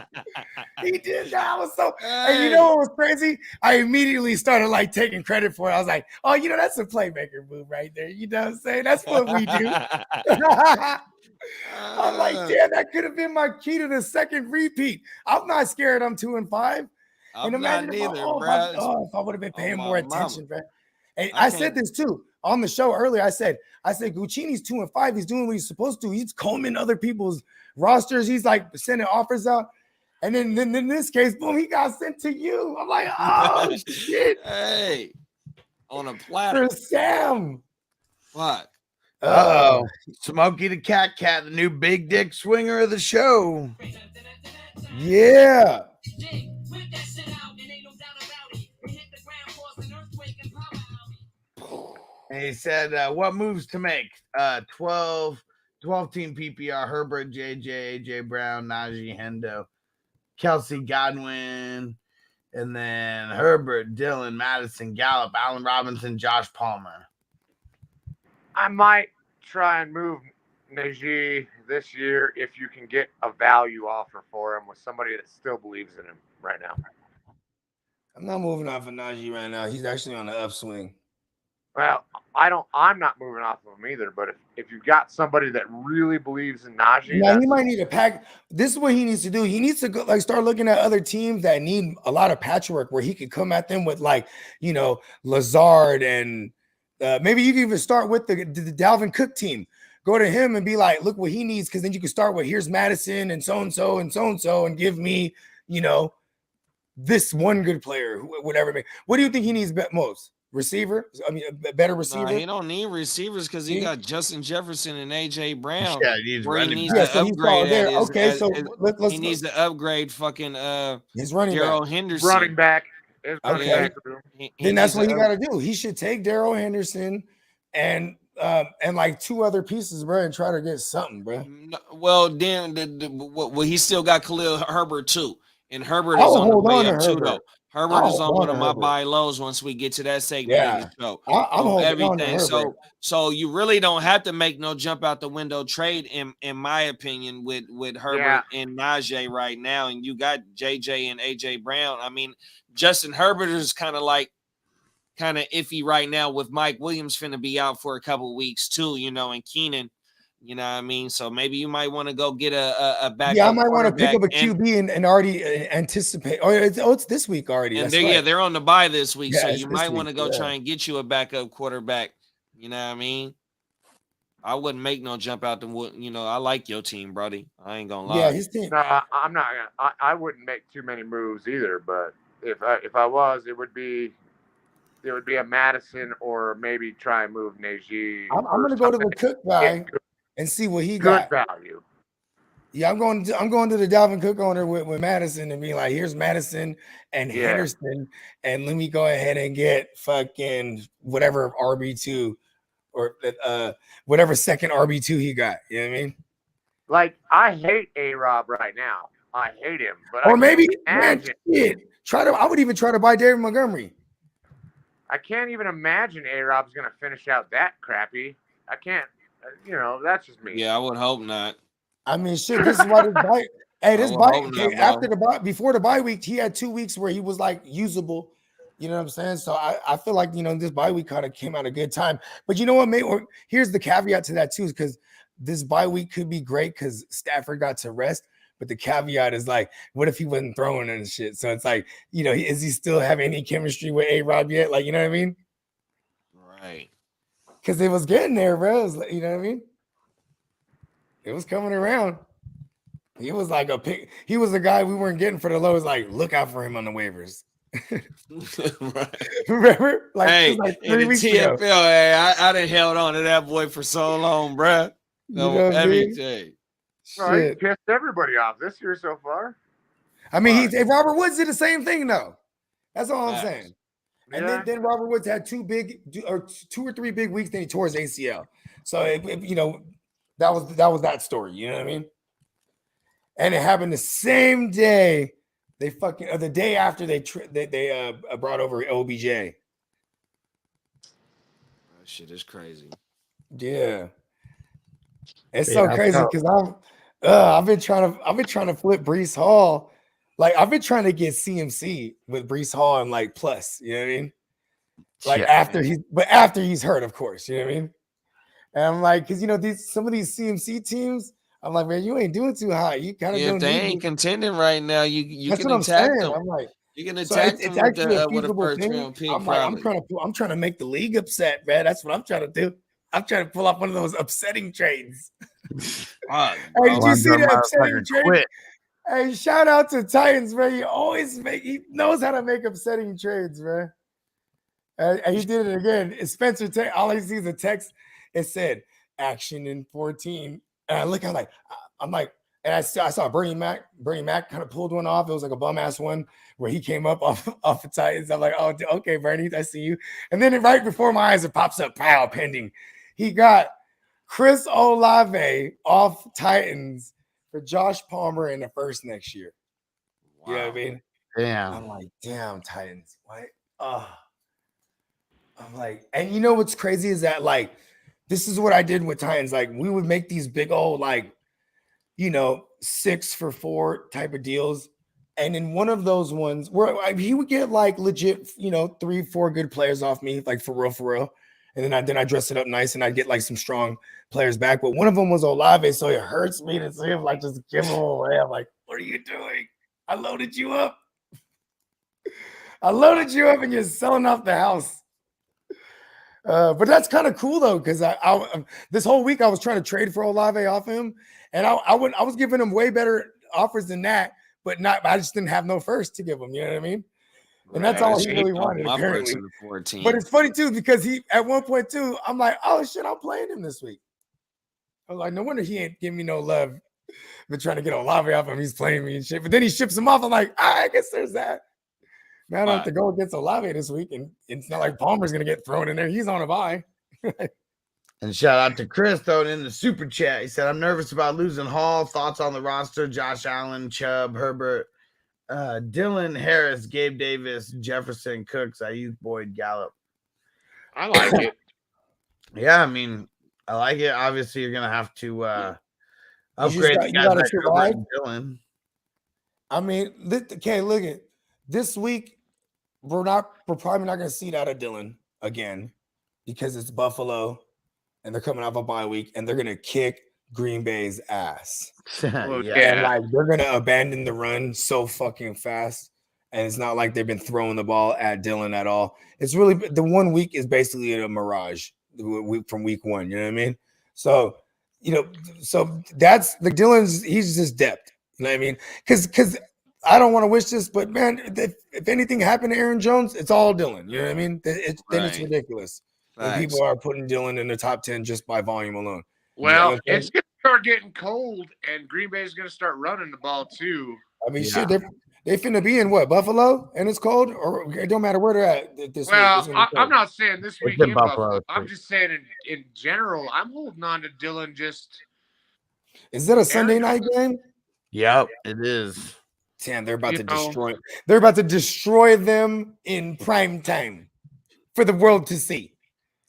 He did that. I was so, and you know what was crazy? I immediately started like taking credit for it. I was like, oh, that's a playmaker move right there. You know what I'm saying? That's what we do. I'm like, damn, that could have been my key to the second repeat. I'm not scared. I'm 2-5. I'm not neither, bro. If I would have been paying more attention, bro. And I said this too on the show earlier. I said Guccini's 2-5. He's doing what he's supposed to. He's combing other people's rosters. He's like sending offers out. And then in this case, boom, he got sent to you. I'm like, oh shit. Hey, on a platter. For Sam. What? Uh-oh. Smokey the Cat, the new big dick swinger of the show. Yeah. And he said, what moves to make? 12 team PPR, Herbert, JJ, AJ Brown, Najee, Hendo, Kelsey, Godwin, and then Herbert, Dylan, Madison, Gallup, Allen Robinson, Josh Palmer. I might try and move Najee this year if you can get a value offer for him with somebody that still believes in him right now. I'm not moving off of Najee right now. He's actually on the upswing. Well, I'm not moving off of him either, but if you've got somebody that really believes in Najee, yeah, he might need a pack. This is what he needs to do. He needs to go, like, start looking at other teams that need a lot of patchwork where he could come at them with, like, Lazard and maybe you can even start with the Dalvin Cook team. go to him and be like, look what he needs, because then you can start with here's Madison and so and so and so and so, and give me, you know, this one good player, whatever. What do you think he needs most? Receiver? I mean, a better receiver? Nah, he don't need receivers because he got Justin Jefferson and AJ Brown. Yeah, he needs where he running needs back. to upgrade there. at is, Okay, so he needs to upgrade fucking his running Darrell back. Henderson. Running back. Okay. Back. Then that's what he got to do. He should take Darrell Henderson and like 2 other pieces, bro, and try to get something, bro. Well, then he still got Khalil Herbert too, and Herbert is on the way up too, though. Herbert is on one of my buy lows once we get to that segment in the show. I'm holding on to Herbert. So you really don't have to make no jump out the window trade, in my opinion, with Herbert and Najee right now, and you got JJ and AJ Brown. I mean, Justin Herbert is kind of iffy right now with Mike Williams finna be out for a couple of weeks too, you know, and Keenan. You know what I mean? So maybe you might want to go get a backup. Yeah, I might want to pick up a QB and already anticipate. Oh, it's this week already. And they're on the bye this week. So you might want to go try and get you a backup quarterback. You know what I mean? I wouldn't make no jump out the wood. You know, I like your team, Brody. I ain't gonna lie. Yeah, his team. No, I'm not gonna. I wouldn't make too many moves either. But if I was, it would be a Madison, or maybe try and move Najee. I'm gonna go to the Cook guy and see what he got. Good value. Yeah, I'm going to the Dalvin Cook owner with Madison and be like, here's Madison and Henderson, and let me go ahead and get fucking whatever RB2 or whatever second RB2 he got. You know what I mean? Like, I hate A-Rob right now. I hate him. But or maybe I would even try to buy David Montgomery. I can't even imagine A-Rob's going to finish out that crappy. I can't. You know, that's just me. Yeah, I would hope not. I mean, shit. This is why before the bye week, he had 2 weeks where he was like usable. You know what I'm saying? So I feel like, you know, this bye week kind of came out a good time. But you know what? Here's the caveat to that too, because this bye week could be great because Stafford got to rest. But the caveat is like, what if he wasn't throwing and shit? So it's like, you know, is he still having any chemistry with A-Rob yet? Like, you know what I mean? Right. Because it was getting there, bro. You know what I mean? It was coming around. He was like a pick. He was the guy we weren't getting for the lows. Like, look out for him on the waivers. Right. Remember? Like, hey, like in the TFL, hey, I done held on to that boy for so long, bro. No, everything. No, he pissed everybody off this year so far. I mean, Robert Woods did the same thing, though. That's all I'm saying. And then Robert Woods had 2 or 3 big weeks. Then he tore his ACL. So you know, that was that story. You know what I mean? And it happened the same day. They fucking the day after they brought over OBJ. That shit is crazy. Yeah, it's so crazy because I've been trying to flip Breece Hall. Like, I've been trying to get CMC with Breece Hall and like plus, you know what I mean? Like after he's hurt, of course, you know what I mean? And I'm like, because you know, some of these CMC teams, I'm like, man, you ain't doing too high. You kind of if they ain't contending right now, you can attack them. I'm like, you can attack them with a first round pick. I'm trying to make the league upset, man. That's what I'm trying to do. I'm trying to pull off one of those upsetting trades. Hey, did you see that upsetting trade? Hey, shout out to Titans, man. He knows how to make upsetting trades, man. And he did it again. Spencer, all he sees is a text. It said action in 14. And I look, I'm like, and I saw Bernie Mac kind of pulled one off. It was like a bum ass one where he came up off the Titans. I'm like, oh, okay, Bernie, I see you. And then right before my eyes, it pops up, pow, pending. He got Chris Olave off Titans for Josh Palmer in the first next year. Wow. You know what I mean? Damn. I'm like, damn, Titans. What? I'm like, and you know what's crazy is that, like, this is what I did with Titans. Like, we would make these big old, like, you know, 6 for 4 type of deals. And in one of those ones where he would get like legit, you know, 3-4 good players off me, like for real. And then I dress it up nice and I get like some strong players back. But one of them was Olave, so it hurts me to see him like just give him away. I'm like, what are you doing? I loaded you up. And you're selling off the house. But that's kind of cool though, because I this whole week I was trying to trade for Olave off him, and I was giving him way better offers than that, but I just didn't have no first to give him. You know what I mean? And that's all he really wanted, apparently. But it's funny too, because he at one point too, I'm like, oh shit, I'm playing him this week. I was like, no wonder he ain't giving me no love. Been trying to get Olave off him, he's playing me and shit. But then he ships him off. I'm like, I guess there's that. Now I don't have to go against Olave this week, and it's not like Palmer's gonna get thrown in there. He's on a bye. And shout out to Chris throwing in the super chat. He said, I'm nervous about losing Hall. Thoughts on the roster: Josh Allen, Chubb, Herbert, Dylan, Harris, Gabe Davis, Jefferson, Cooks, Ayuk, Boyd, Gallup. I like it. Yeah, I mean, I like it. Obviously, you're gonna have to upgrade the guys like Herbert and Dylan. I mean, okay, look at this week. We're probably not gonna see that of Dylan again because it's Buffalo and they're coming off a bye week and they're gonna kick Green Bay's ass. And like they're gonna abandon the run so fucking fast, and it's not like they've been throwing the ball at Dylan at all. It's really the 1 week is basically a mirage from week 1. You know what I mean? So so that's the Dylan's. He's just depth. You know what I mean? Because I don't want to wish this, but man, if anything happened to Aaron Jones, it's all Dylan. You know what I mean? Then it's ridiculous. And people are putting Dylan in the top 10 just by volume alone. Well, it's going to start getting cold, and Green Bay is going to start running the ball too. I mean, shit, they finna be in what, Buffalo, and it's cold, or it don't matter where they're at. This week. I'm not saying this week in Buffalo. I'm just saying in general, I'm holding on to Dylan. Is that a Sunday night game? Yep, it is. Damn, they're about to destroy. They're about to destroy them in prime time for the world to see.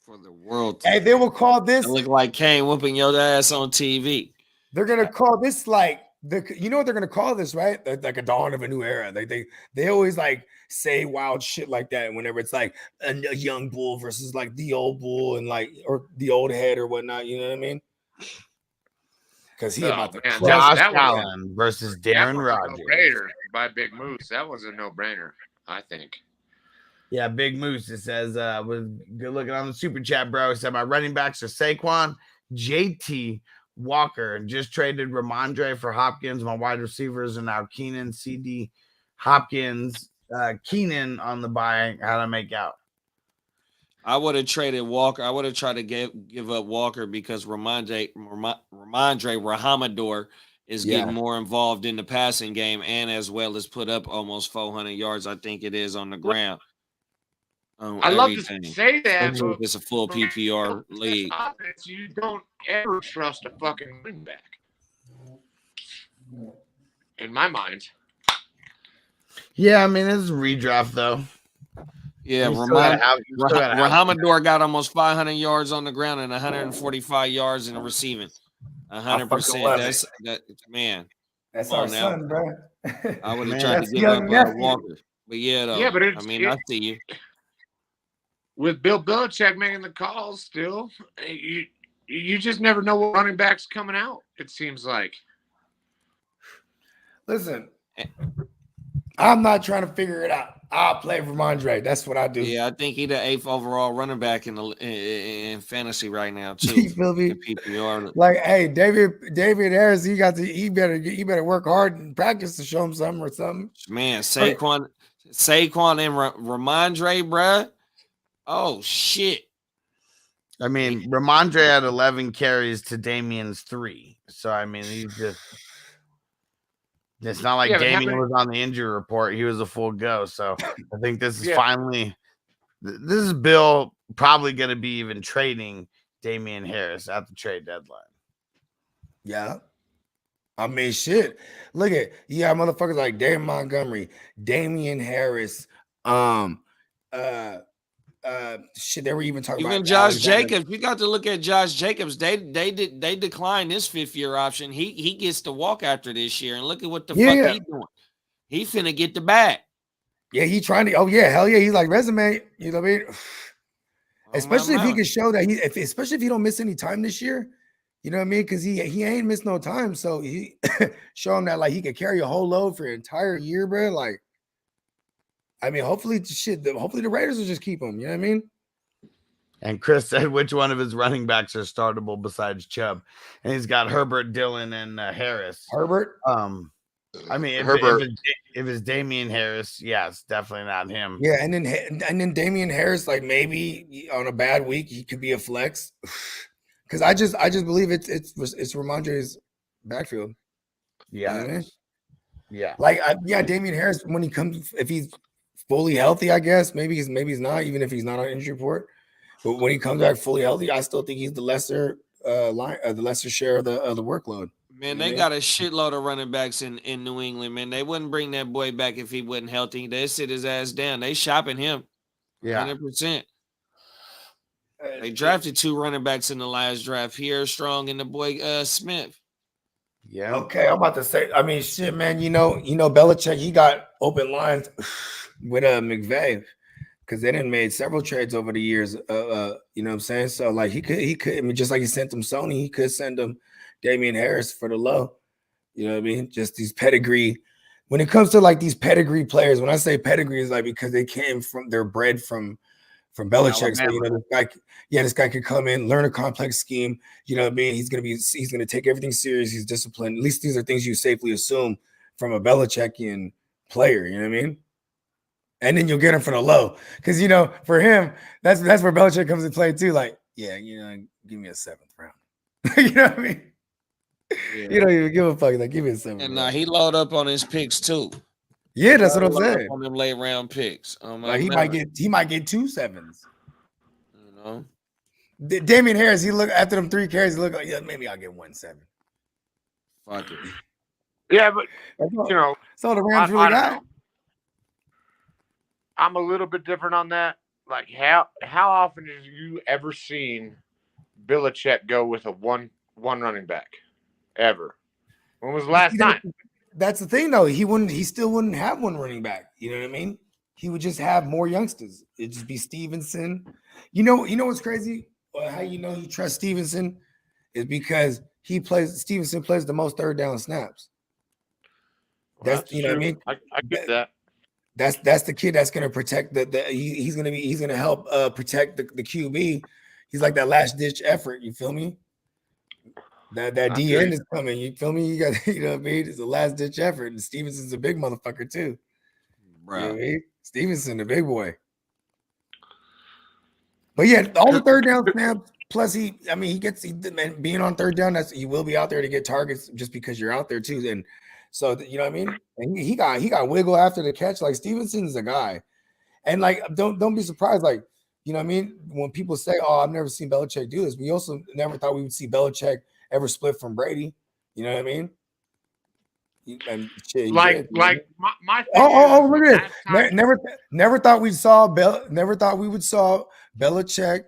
For the world, hey, they will call this. It look like Kane whooping your ass on TV. They're gonna call this like you know what they're gonna call this, right? Like a dawn of a new era. Like they always like say wild shit like that whenever it's like a young bull versus like the old bull and like or the old head or whatnot. You know what I mean? Because he about to Josh Allen versus Darren Rodgers by Big Moose. That was a no-brainer, I think. Yeah, Big Moose. It says, was good looking on the super chat, bro. It said my running backs are Saquon, JT, Walker, and just traded Ramondre for Hopkins. My wide receivers are now Keenan, CD, Hopkins, Keenan on the bye. How to make out? I would have traded Walker. I would have tried to give up Walker because Ramondre Rahamador is getting more involved in the passing game and as well as put up almost 400 yards. I think it is on the ground. I love to say that. It's a full PPR league. You don't ever trust a fucking running back. In my mind. Yeah, I mean, it's a redraft, though. Yeah, Rahamador got almost 500 yards on the ground and 145 yards in the receiving. 100%. Man. That's our son, bro. I would have tried to give up Walker. But yeah, though. Yeah, but I mean, I see you. With Bill Belichick making the calls still, you just never know what running back's coming out, it seems like. Listen, I'm not trying to figure it out. I'll play Ramondre. That's what I do. Yeah, I think he's the 8th overall running back in fantasy right now, too. You feel me? PPR. Like, hey, David Harris, he better work hard and practice to show him something or something. Man, Saquon and Ramondre, bruh. Oh, shit. I mean, Ramondre had 11 carries to Damien's 3. So, I mean, he's just – it's not like Damien was on the injury report. He was a full go. So, I think this is finally – this is Bill probably going to be even trading Damien Harris at the trade deadline. Yeah. I mean, shit. Look at – motherfuckers like David Montgomery, Damian Harris, shit, they were even talking about Josh Jacobs. You got to look at Josh Jacobs. They declined his 5th-year option. He gets to walk after this year, and look at what the fuck he doing. He finna get the bag. Yeah, he trying to. Oh yeah, hell yeah. He's like resume. You know what I mean? Especially if he can show that especially if he don't miss any time this year. You know what I mean? Because he ain't missed no time, so he show him that like he could carry a whole load for an entire year, bro. Like. I mean, hopefully the Raiders will just keep him. You know what I mean? And Chris said, which one of his running backs are startable besides Chubb? And he's got Herbert, Dillon, and Harris. Herbert. I mean, Herbert. If it's Damian Harris, yeah, it's definitely not him. Yeah, and then Damian Harris, like maybe on a bad week he could be a flex. Because I just believe it's Ramondre's backfield. Yeah, you know what I mean? Yeah. Like Damian Harris when he comes, if he's fully healthy, I guess maybe he's not, even if he's not on injury report. But when he comes back fully healthy, I still think he's the lesser the lesser share of the workload. Man, they got a shitload of running backs in New England, man. They wouldn't bring that boy back if he wasn't healthy. They'd sit his ass down. They shopping him. Yeah. 100%. They drafted 2 running backs in the last draft. Here, Strong and the boy Smith. Yeah. Okay, I'm about to say, I mean, shit, man, you know, Belichick, he got open lines with McVay because they done made several trades over the years. You know what I'm saying? So like he could, I mean, just like he sent them Sony, he could send them Damian Harris for the low. You know what I mean? Just these pedigree. When it comes to like these pedigree players, when I say pedigree, is like because they're bred from Belichick. So, you know, this guy could come in, learn a complex scheme. You know what I mean? He's gonna take everything serious. He's disciplined. At least these are things you safely assume from a Belichickian player. You know what I mean? And then you'll get him for the low. Because you know, for him, that's where Belichick comes into play too. Like, yeah, you know, give me a 7th round. You know what I mean? Yeah. You don't even give a fuck. Like, give me a 7th. And he load up on his picks too. Yeah, that's what I'm saying. On them late round picks. Like he might get 2 7s. You know, Damian Harris. He look after them 3 carries. He look like, yeah, maybe I'll get 1 7. Fuck it. Yeah, but you know, so the Rams really got. I'm a little bit different on that. Like how often have you ever seen Belichick go with a one running back ever? When was the last time? That's the thing, though. He still wouldn't have 1 running back. You know what I mean? He would just have more youngsters. It'd just be Stevenson. You know what's crazy? How you know he trusts Stevenson is because Stevenson plays the most 3rd down snaps. That's you know what I mean? I get that. That's the kid that's gonna protect he's gonna help protect the QB. He's like that last ditch effort. You feel me? That DN is coming. You feel me? You got, you know what I mean? It's a last ditch effort. And Stevenson's a big motherfucker too. Bro. You know what I mean? Stevenson, the big boy. But yeah, all the 3rd down snaps. Plus, he gets being on 3rd down. He will be out there to get targets just because you're out there too. And so you know what I mean. And he got wiggle after the catch. Like Stevenson's a guy, and like don't be surprised. Like you know what I mean when people say, "Oh, I've never seen Belichick do this." We also never thought we would see Belichick ever split from Brady. You know what I mean? And shit, my thing look at this. Never thought we would saw Belichick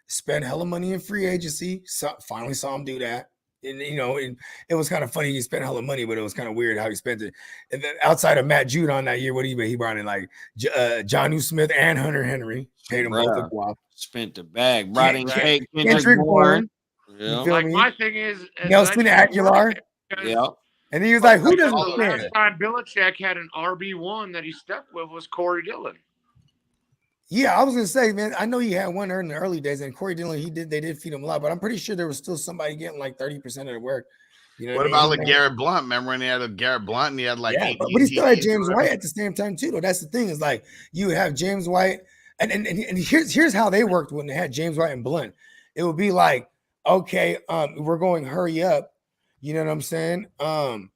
spend hella money in free agency. Finally saw him do that. And you know, it was kind of funny. He spent hella money, but it was kind of weird how he spent it. And then outside of Matt Judon that year, what he brought in like Jonnu Smith and Hunter Henry, paid them both a guap. Spent the bag, brought in Kendrick Bourne. Yeah. Like my thing is Nelson Aguilar. Yeah. And he was like, "Who doesn't the last time Belichick had an RB1 that he stuck with was Corey Dillon." Yeah, I was gonna say, man, I know he had one in the early days, and Corey Dillon, they did feed him a lot, but I'm pretty sure there was still somebody getting like 30% of the work. You know what about like Garrett Blunt? Remember when he had a Garrett Blunt and he had like but he still had James White at the same time too, though. That's the thing, is like you have James White, and here's how they worked when they had James White and Blunt. It would be like, okay, we're going hurry up, you know what I'm saying? And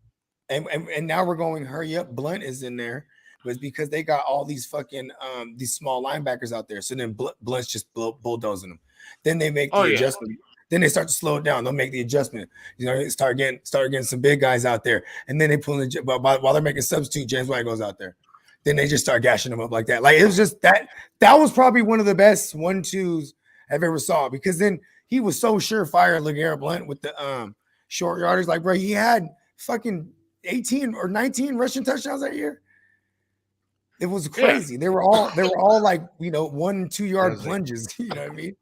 now we're going hurry up. Blunt is in there. Was because they got all these fucking these small linebackers out there. So then Blunt's just bulldozing them. Then they make the adjustment. Then they start to slow it down. They'll make the adjustment. You know, start getting some big guys out there. And then they pull in while they're making substitute, James White goes out there. Then they just start gashing them up like that. Like it was just that was probably one of the best 1-2s I've ever saw, because then he was so surefire, LeGarrette Blunt, with the short yarders. Like, bro, he had fucking 18 or 19 rushing touchdowns that year. It was crazy. Yeah. They were all like, you know, 1-2 yard plunges. You know what I mean?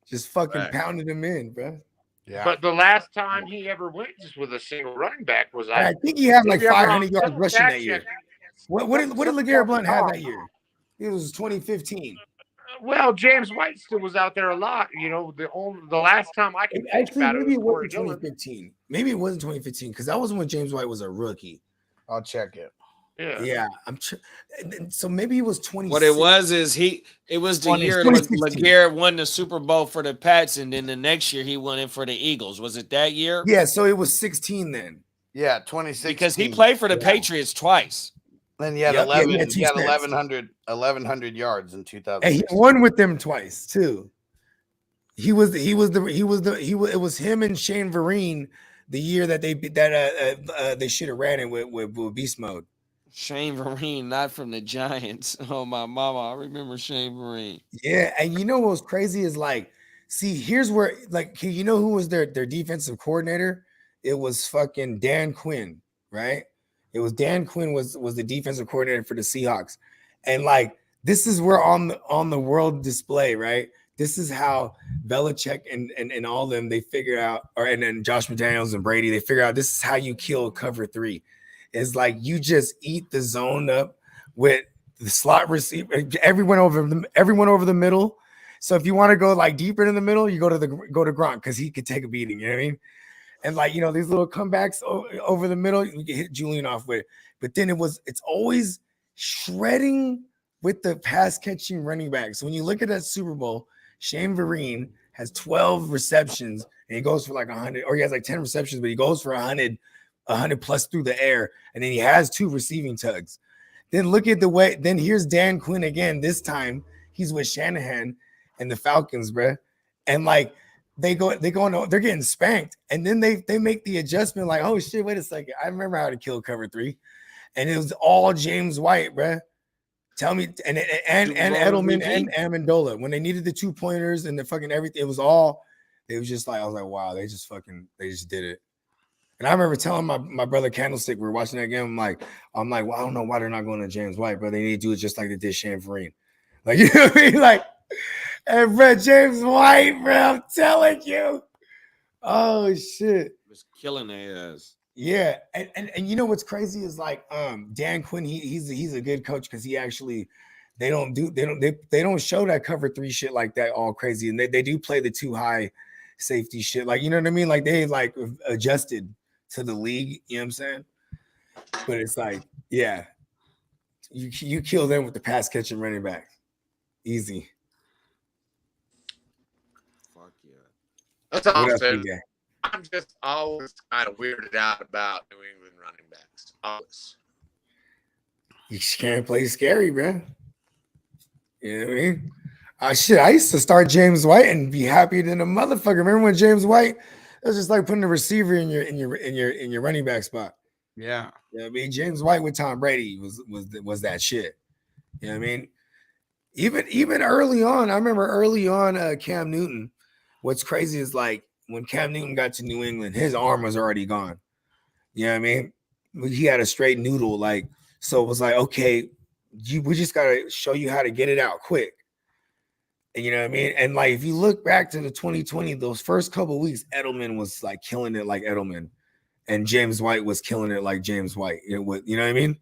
Just fucking pounded him in, bro. Yeah. But the last time he ever went just with a single running back was I think he had like 500 yards rushing that year. What did LeGarrette Blunt have that year? It was 2015. Well, James White still was out there a lot. The last time I can think Actually, about maybe it it was Corey wasn't Dillon. 2015. Maybe it wasn't 2015 because that was when James White was a rookie. I'll check it. Yeah, so maybe it was 20. What it was is it was the year 2016. LeGarrette won the Super Bowl for the Pats, and then the next year he won it for the Eagles. Was it that year? Yeah, so it was 16 then. Yeah, 2016. Because he played for the Patriots twice. Then he had Yep, 11. he had He had 2 1,100 yards in 2000. And he won with them twice too. It was him and Shane Vereen the year that they should have ran it with beast mode. Shane Vereen, not from the Giants. Oh, my mama. I remember Shane Vereen. Yeah, and you know what was crazy is here's where you know who was their defensive coordinator? It was fucking Dan Quinn, right? It was Dan Quinn was the defensive coordinator for the Seahawks. And this is where on the world display, right? This is how Belichick and all of them, they figure out, and then Josh McDaniels and Brady, they figure out this is how you kill cover 3. It's you just eat the zone up with the slot receiver, everyone over the middle. So if you want to go deeper in the middle, you go to Gronk because he could take a beating. You know what I mean? And these little comebacks over the middle, you can hit Julian off with. But then it's always shredding with the pass catching running backs. So when you look at that Super Bowl, Shane Vereen has 12 receptions and he goes for 100, or he has 10 receptions, but he goes for 100 plus through the air, and then he has 2 receiving tugs. Then look at the way. Then here's Dan Quinn again. This time he's with Shanahan and the Falcons, bruh. And they're getting spanked, and then they make the adjustment. Oh shit, wait a second, I remember how to kill cover 3, and it was all James White, bruh. Tell me, and Edelman and Amendola when they needed the 2-pointers and the fucking everything. It was all. It was just I was like, wow, they just did it. And I remember telling my brother Candlestick, we were watching that game. I'm like, well, I don't know why they're not going to James White, but they need to do it just like they did Shane Vereen. You know what I mean? Hey, bro, James White, bro, I'm telling you. Oh shit. Was killing their ass. Yeah. And you know what's crazy is Dan Quinn, he's a good coach because he actually they don't show that cover 3 shit like that all crazy. And they do play the too high safety shit. You know what I mean? They adjusted to the league, you know what I'm saying? But it's yeah, you kill them with the pass catching running back. Easy. Fuck yeah. That's awesome. I'm just always kind of weirded out about New England running backs. Always. You can't play scary, bro. You know what I mean? I used to start James White and be happy than a motherfucker. Remember when James White? It was just putting a receiver in your running back spot. Yeah. You know what I mean? James White with Tom Brady was that shit. You know what I mean? Even early on, I remember early on Cam Newton. What's crazy is when Cam Newton got to New England, his arm was already gone. You know what I mean? He had a straight noodle. So it was okay, we just gotta show you how to get it out quick. And you know what I mean? And if you look back to the 2020, those first couple of weeks, Edelman was killing it like Edelman, and James White was killing it like James White. You know what I mean?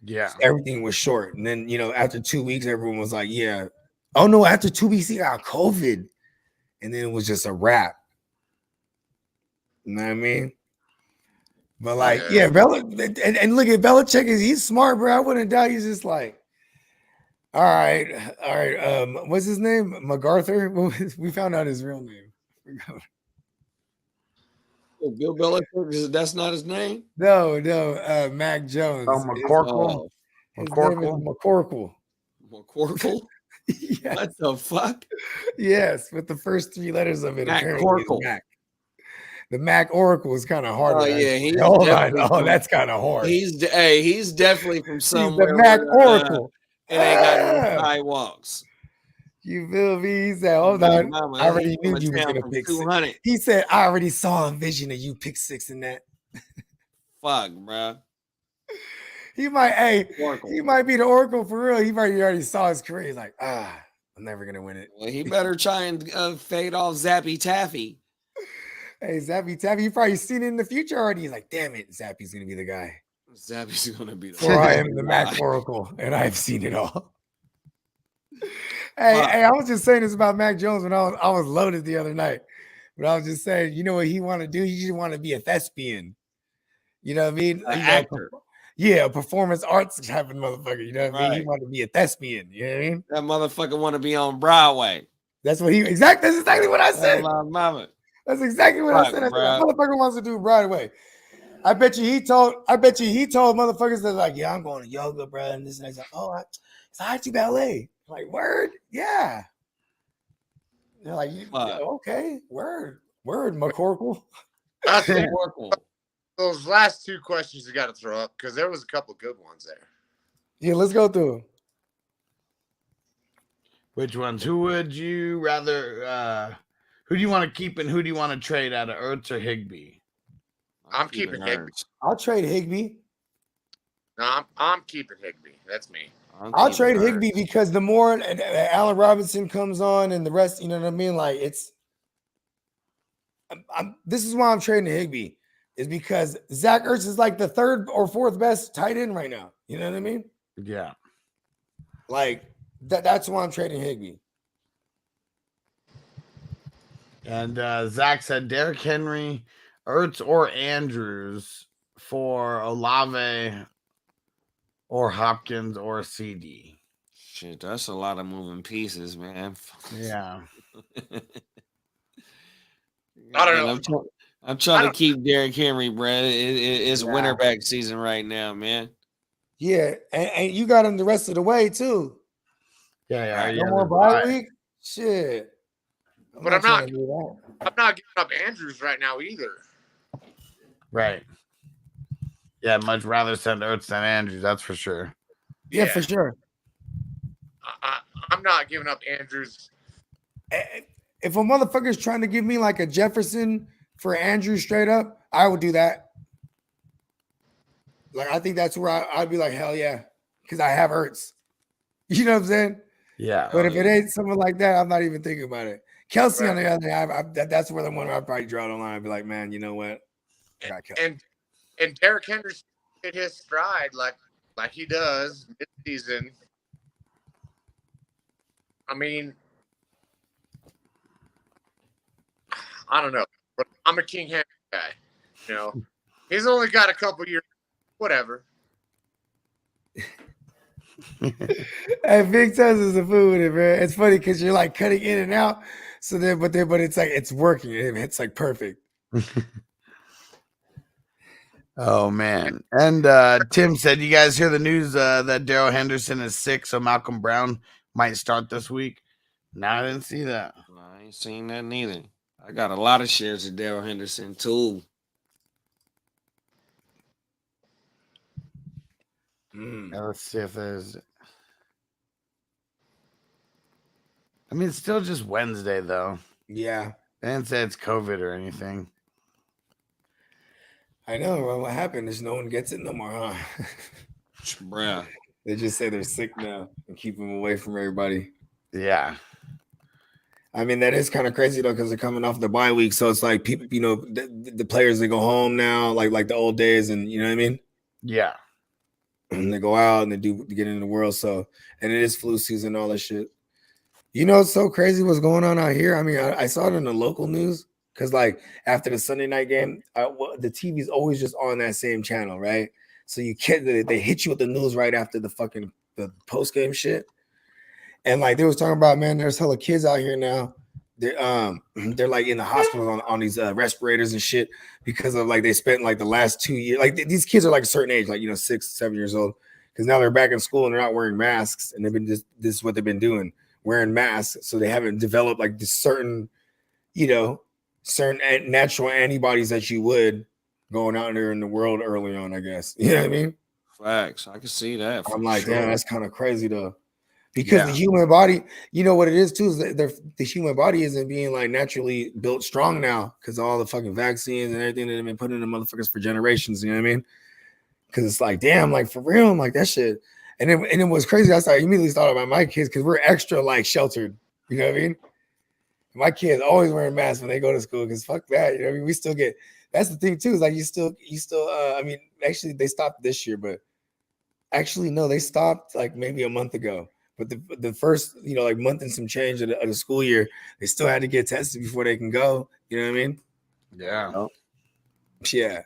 Yeah. Everything was short. And then, after 2 weeks, everyone was like, yeah. Oh no, after 2 weeks, he got COVID. And then it was just a wrap. You know what I mean? But yeah, and look at Belichick, he's smart, bro. I wouldn't doubt he's just all right. What's his name? MacArthur. We found out his real name. Bill Belichick. That's not his name. No. Mac Jones. Oh, McCorkle. His name is McCorkle. McCorkle. Yes. What the fuck? Yes, with the first 3 letters of it. Mac apparently Corkle. Mac. The Mac Oracle is kind of hard. Oh yeah, hold on. Oh, that's kind of hard. He's definitely from somewhere. He's the Mac Oracle. It ain't got no sidewalks. You feel me? He said, hold on. I already knew you were going to pick 6. He said, I already saw a vision of you pick 6 in that. Fuck, bro. He might be the Oracle for real. He already saw his career. He's like, I'm never going to win it. Well, he better try and fade off Zappy Taffy. Hey, Zappy Taffy, you probably seen it in the future already. He's like, damn it, Zappy's going to be the guy. Zappy's going to be the For I am the Mac Oracle, and I've seen it all. Hey, I was just saying this about Mac Jones when I was loaded the other night. But I was just saying, you know what he want to do? He just want to be a thespian. You know what I mean? An You know, actor. yeah, a performance arts type of motherfucker. You know what I mean? He Right. want to be a thespian. You know what I mean? That motherfucker want to be on Broadway. That's what that's exactly what I said. My mama. That's exactly what I Fuck, said. I said, bruh. that motherfucker wants to do Broadway. I bet you he told motherfuckers that like, yeah, I'm going to yoga, bro, and this and that. He's like, oh, it's I do ballet. I'm like, word, yeah. They're like, Fuck. okay, word, McCorkle. I think Oracle. those last two questions you got to throw up because there was a couple good ones there. Yeah, let's go through them. Which ones? Who would you rather? Who do you want to keep and who do you want to trade out of Ertz or Higbee? I'm keeping Higbee. I'll trade Higbee. No, I'm keeping Higbee. That's me. I'll trade Higbee because the more Allen Robinson comes on and the rest, you know what I mean? Like this is why I'm trading Higbee, is because Zach Ertz is like the third or fourth best tight end right now. You know what I mean? Yeah. Like that's why I'm trading Higbee. And Zach said Derrick Henry, Ertz, or Andrews for Olave or Hopkins or CD. Shit, that's a lot of moving pieces, man. Yeah. I don't know. I'm trying to keep Derrick Henry, bro. It's winter back season right now, man. Yeah, and you got him the rest of the way too. Yeah. No more bye week. Shit. But I'm not giving up Andrews right now either. Right. Yeah, much rather send Ertz than Andrews, that's for sure. Yeah, for sure. I'm not giving up Andrews. If a motherfucker's trying to give me like a Jefferson for Andrews straight up, I would do that. Like, I think that's where I'd be like, hell yeah, because I have Ertz. You know what I'm saying? Yeah. But if it ain't something like that, I'm not even thinking about it. Kelsey, on the other hand, that's where the one I'd probably draw the line. I'd be like, man, you know what? I got Kelsey. And Derrick Henry hit his stride like he does mid-season. I mean, I don't know, but I'm a King Henry guy. You know, he's only got a couple years. Whatever. Hey, Big Toes is a fool with it, man. It's funny because you're like cutting in and out. So then, but it's like it's working. It's like perfect. Oh man. And Tim said, you guys hear the news that Darrell Henderson is sick, so Malcolm Brown might start this week? No, I didn't see that. I ain't seen that neither. I got a lot of shares of Darrell Henderson too. Now, let's see if there's. I mean, it's still just Wednesday, though. Yeah. They didn't say it's COVID or anything. I know. Well, what happened is no one gets it no more, huh? Bruh. They just say they're sick now and keep them away from everybody. Yeah. I mean, that is kind of crazy, though, because they're coming off the bye week. So it's like people, you know, the players, they go home now, like the old days, and you know what I mean? Yeah. And they go out and they get into the world. So, and it is flu season, all that shit. You know, it's so crazy what's going on out here. I mean, I saw it in the local news because, like, after the Sunday night game, the TV is always just on that same channel, right? So you can't, they hit you with the news right after the post game shit. And like they was talking about, man, there's hella kids out here now. They're like in the hospital on these respirators and shit because of like they spent like the last 2 years. Like these kids are like a certain age, like 6, 7 years old, because now they're back in school and they're not wearing masks, and this is what they've been doing, wearing masks. So they haven't developed like this certain natural antibodies that you would going out there in the world early on, I guess. You know what I mean? Facts. I can see that. I'm like, damn, that's kind of crazy though. Because the human body, you know what it is too, is that the human body isn't being like naturally built strong now because of all the fucking vaccines and everything that have been put in the motherfuckers for generations. You know what I mean? Because it's like, damn, like for real, I'm like that shit. And it was crazy. I immediately thought about my kids because we're extra like sheltered. You know what I mean? My kids always wearing masks when they go to school because fuck that. You know what I mean? We still get. That's the thing too. Is like you still. I mean, actually, they stopped this year, but actually, no, they stopped like maybe a month ago. But the first, like month and some change of the school year, they still had to get tested before they can go. You know what I mean? Yeah. Yeah.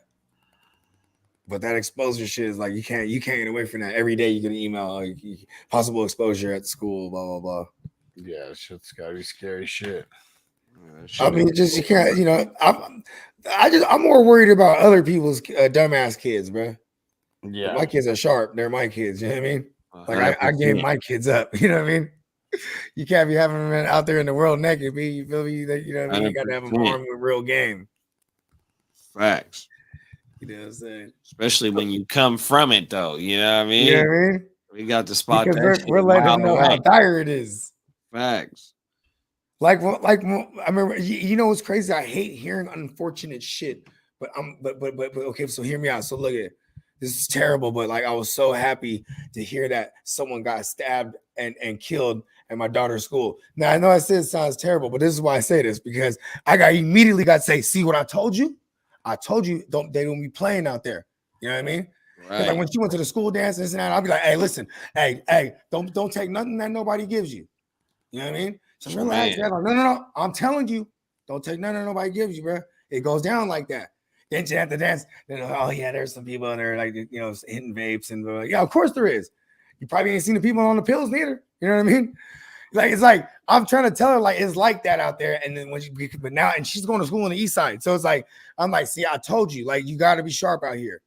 But that exposure shit is like you can't get away from that. Every day you get an email, possible exposure at school, blah blah blah. Yeah, shit's gotta be scary shit. I mean, just you can't. I'm more worried about other people's dumbass kids, bro. Yeah, my kids are sharp. They're my kids. You know what I mean? Like I gave my kids up. You know what I mean? You can't be having them out there in the world naked. You feel me? You know what I mean? You got to have them armed with real game. Facts. You know what I'm saying? Especially when you come from it, though. You know what I mean? You know what I mean? We got to spot because that. We're letting them know how dire it is. Facts. Like I remember. You know what's crazy? I hate hearing unfortunate shit. But okay. So hear me out. So look at it. This is terrible. But like I was so happy to hear that someone got stabbed and killed at my daughter's school. Now I know I said it sounds terrible, but this is why I say this, because I immediately got to say, see what I told you? I told you they don't be playing out there. You know what I mean? Right. Like when she went to the school dance and I'll be like, hey, listen, hey, don't take nothing that nobody gives you. You know what I mean? So relax. Like, no. I'm telling you, don't take nothing that nobody gives you, bro. It goes down like that. Then you have to dance. Then, oh yeah, there's some people in there like hitting vapes and like, yeah, of course there is. You probably ain't seen the people on the pills neither. You know what I mean? Like it's like I'm trying to tell her like it's like that out there. And then but now she's going to school on the east side, so it's like I'm like, see, I told you, like you got to be sharp out here.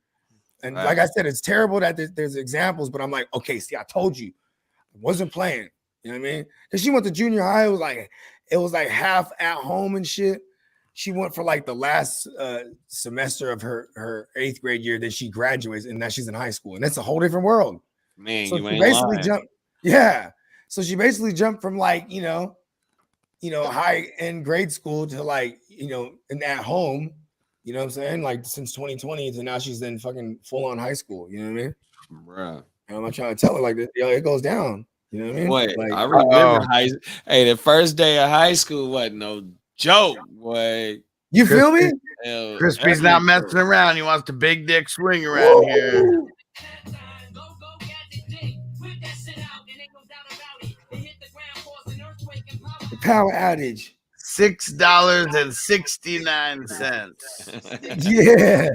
And like I said, it's terrible that there's examples, but I'm like, okay, see, I told you, I wasn't playing. You know what I mean? Because she went to junior high, it was like half at home and shit. She went for like the last semester of her 8th grade year. Then she graduates, and now she's in high school, and that's a whole different world. Man, so you she ain't basically lying. jumped. Yeah. So she basically jumped from like, high end grade school to like, and at home, you know what I'm saying? Like since 2020 to now she's in fucking full on high school. You know what I mean? Bruh. And I'm trying to tell her like, it goes down. You know what I mean? Boy, Like, I remember the first day of high school wasn't no joke, boy. You feel me? Crispy's not messing around. He wants the big dick swing around here. The power outage. $6.69. Yeah.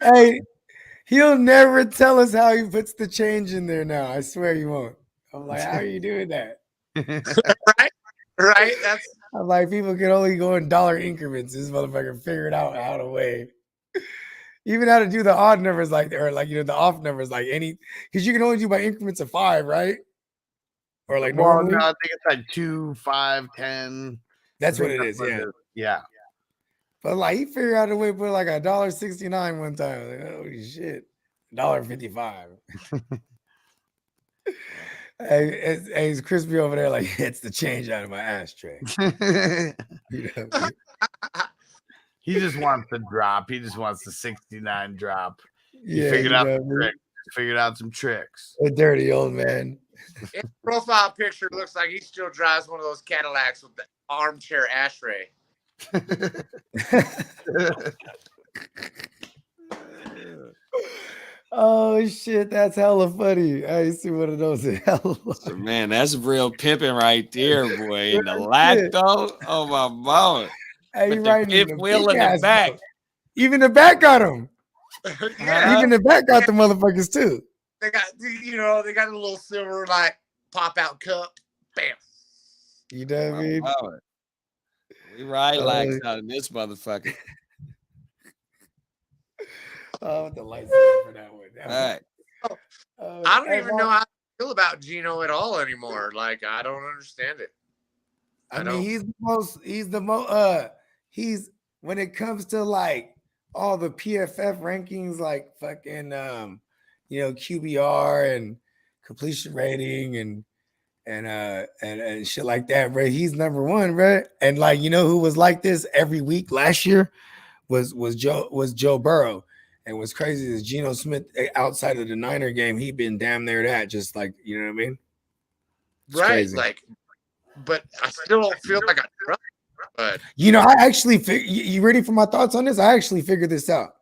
Hey, he'll never tell us how he puts the change in there now. I swear he won't. I'm like, how are you doing that? Right. That's I'm like, people can only go in dollar increments. This motherfucker figured out how to weigh. Even how to do the odd numbers the off numbers because you can only do by increments of 5, right? Or like normally. No, I think it's like 2, 5, 10. That's what it is. Yeah. Yeah. But like he figured out a way to put like $1.69 one time. Like, holy shit. $1.55. Hey, it's Crispy over there, like it's the change out of my ashtray. He just wants the drop. He just wants the 69 drop. He Figured out some tricks. A dirty old man. his profile picture looks like he still drives one of those Cadillacs with the armchair ashtray. Oh shit, that's hella funny. I see one of those. Man, that's real pimping right there, boy. In the lacto, oh my mom. Hey, with the fifth wheel in the back. Bro. Even the back got him. Yeah. Even the back got the motherfuckers too. They got a little silver like pop out cup. Bam. You know what I mean? We ride lax out of this motherfucker. Oh, the lights for that one. All right. I don't even know how I feel about Gino at all anymore. Like I don't understand it. I mean, he's when it comes to like all the PFF rankings, like fucking QBR and completion rating and shit like that, bro. He's number 1, bro. And like who was like this every week last year was Joe Burrow. And what's crazy is Geno Smith outside of the Niner game, he'd been damn near that, just like you know what I mean? It's right, crazy. like, but I still don't feel like I trust. But I actually you ready for my thoughts on this? I actually figured this out.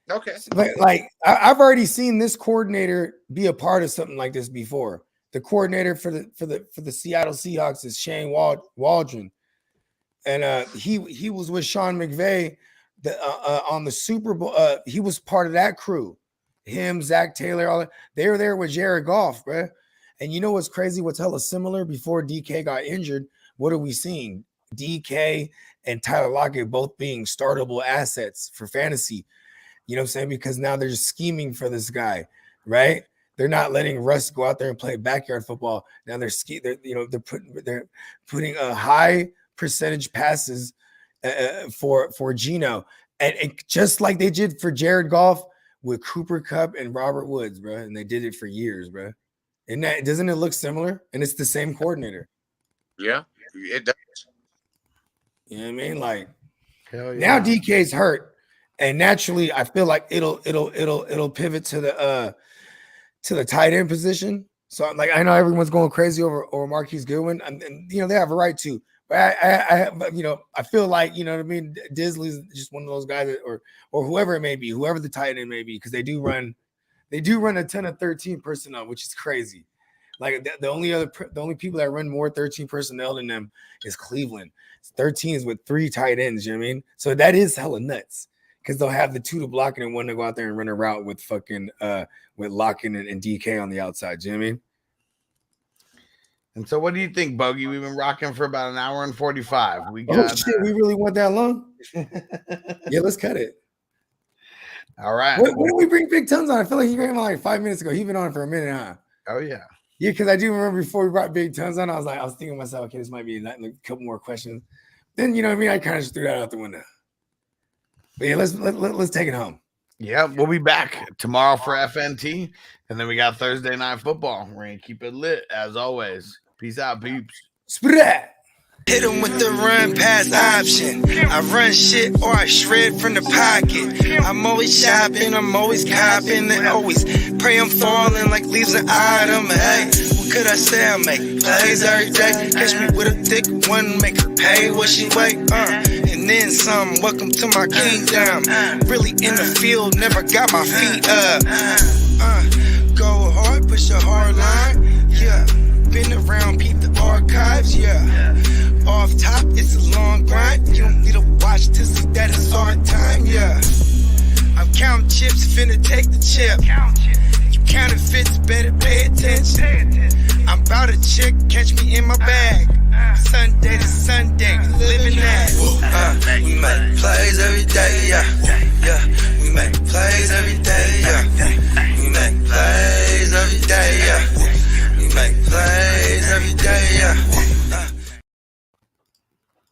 Okay. Like I've already seen this coordinator be a part of something like this before. The coordinator for the Seattle Seahawks is Shane Waldron, and he was with Sean McVay on the Super Bowl. He was part of that crew. Him, Zach Taylor, all that. They were there with Jared Goff, bro. And you know what's crazy? What's hella similar? Before DK got injured, what are we seeing? DK and Tyler Lockett both being startable assets for fantasy. You know what I'm saying? Because now they're just scheming for this guy, right? They're not letting Russ go out there and play backyard football. Now they're putting a high percentage passes for Geno, and just like they did for Jared Goff with Cooper Kupp and Robert Woods, bro. And they did it for years, bro. And that doesn't it look similar? And it's the same coordinator. Yeah, it does. You know what I mean? Like Hell yeah. now DK's hurt, and naturally I feel like it'll pivot to the tight end position. So like I know everyone's going crazy over Marquise Goodwin, and you know they have a right to. But I feel like, you know what I mean, Disley's just one of those guys that, or whoever it may be, whoever the tight end may be, because they do run a ton of 13 personnel, which is crazy. Like the only people that run more 13 personnel than them is Cleveland. 13 is with 3 tight ends, you know what I mean? So that is hella nuts because they'll have the 2 to block and one to go out there and run a route with fucking with Locken and DK on the outside, you know what I mean? And so what do you think, Bogey? We've been rocking for about an hour and 45. We got shit, we really went that long? Yeah, let's cut it. All right. When did we bring Big Tons on? I feel like he came on like 5 minutes ago. He's been on for a minute, huh? Oh yeah. Yeah, because I do remember before we brought Big Tons on, I was thinking to myself, okay, this might be a couple more questions. Then you know what I mean? I kind of just threw that out the window. But yeah, let's take it home. Yeah, we'll be back tomorrow for FNT, and then we got Thursday Night Football. We're gonna keep it lit as always. Peace out, peeps. Sprat. Hit him with the run pass option. I run shit or I shred from the pocket. I'm always shopping, I'm always copping, and always pray I'm falling like leaves an item. Hey, what could I say? I make plays every day. Catch me with a thick one, make her pay what she weigh. And then some. Welcome to my kingdom. Really in the field, never got my feet up. Go hard, push a hard line. Yeah, been around, peep the archives. Yeah. Off top, it's a long grind. You don't need to watch to see that it's hard time, yeah. I'm counting chips, finna take the chip. You counterfeits, better pay attention. I'm about a chick, catch me in my bag. Sunday to Sunday, we living that. We make plays every day,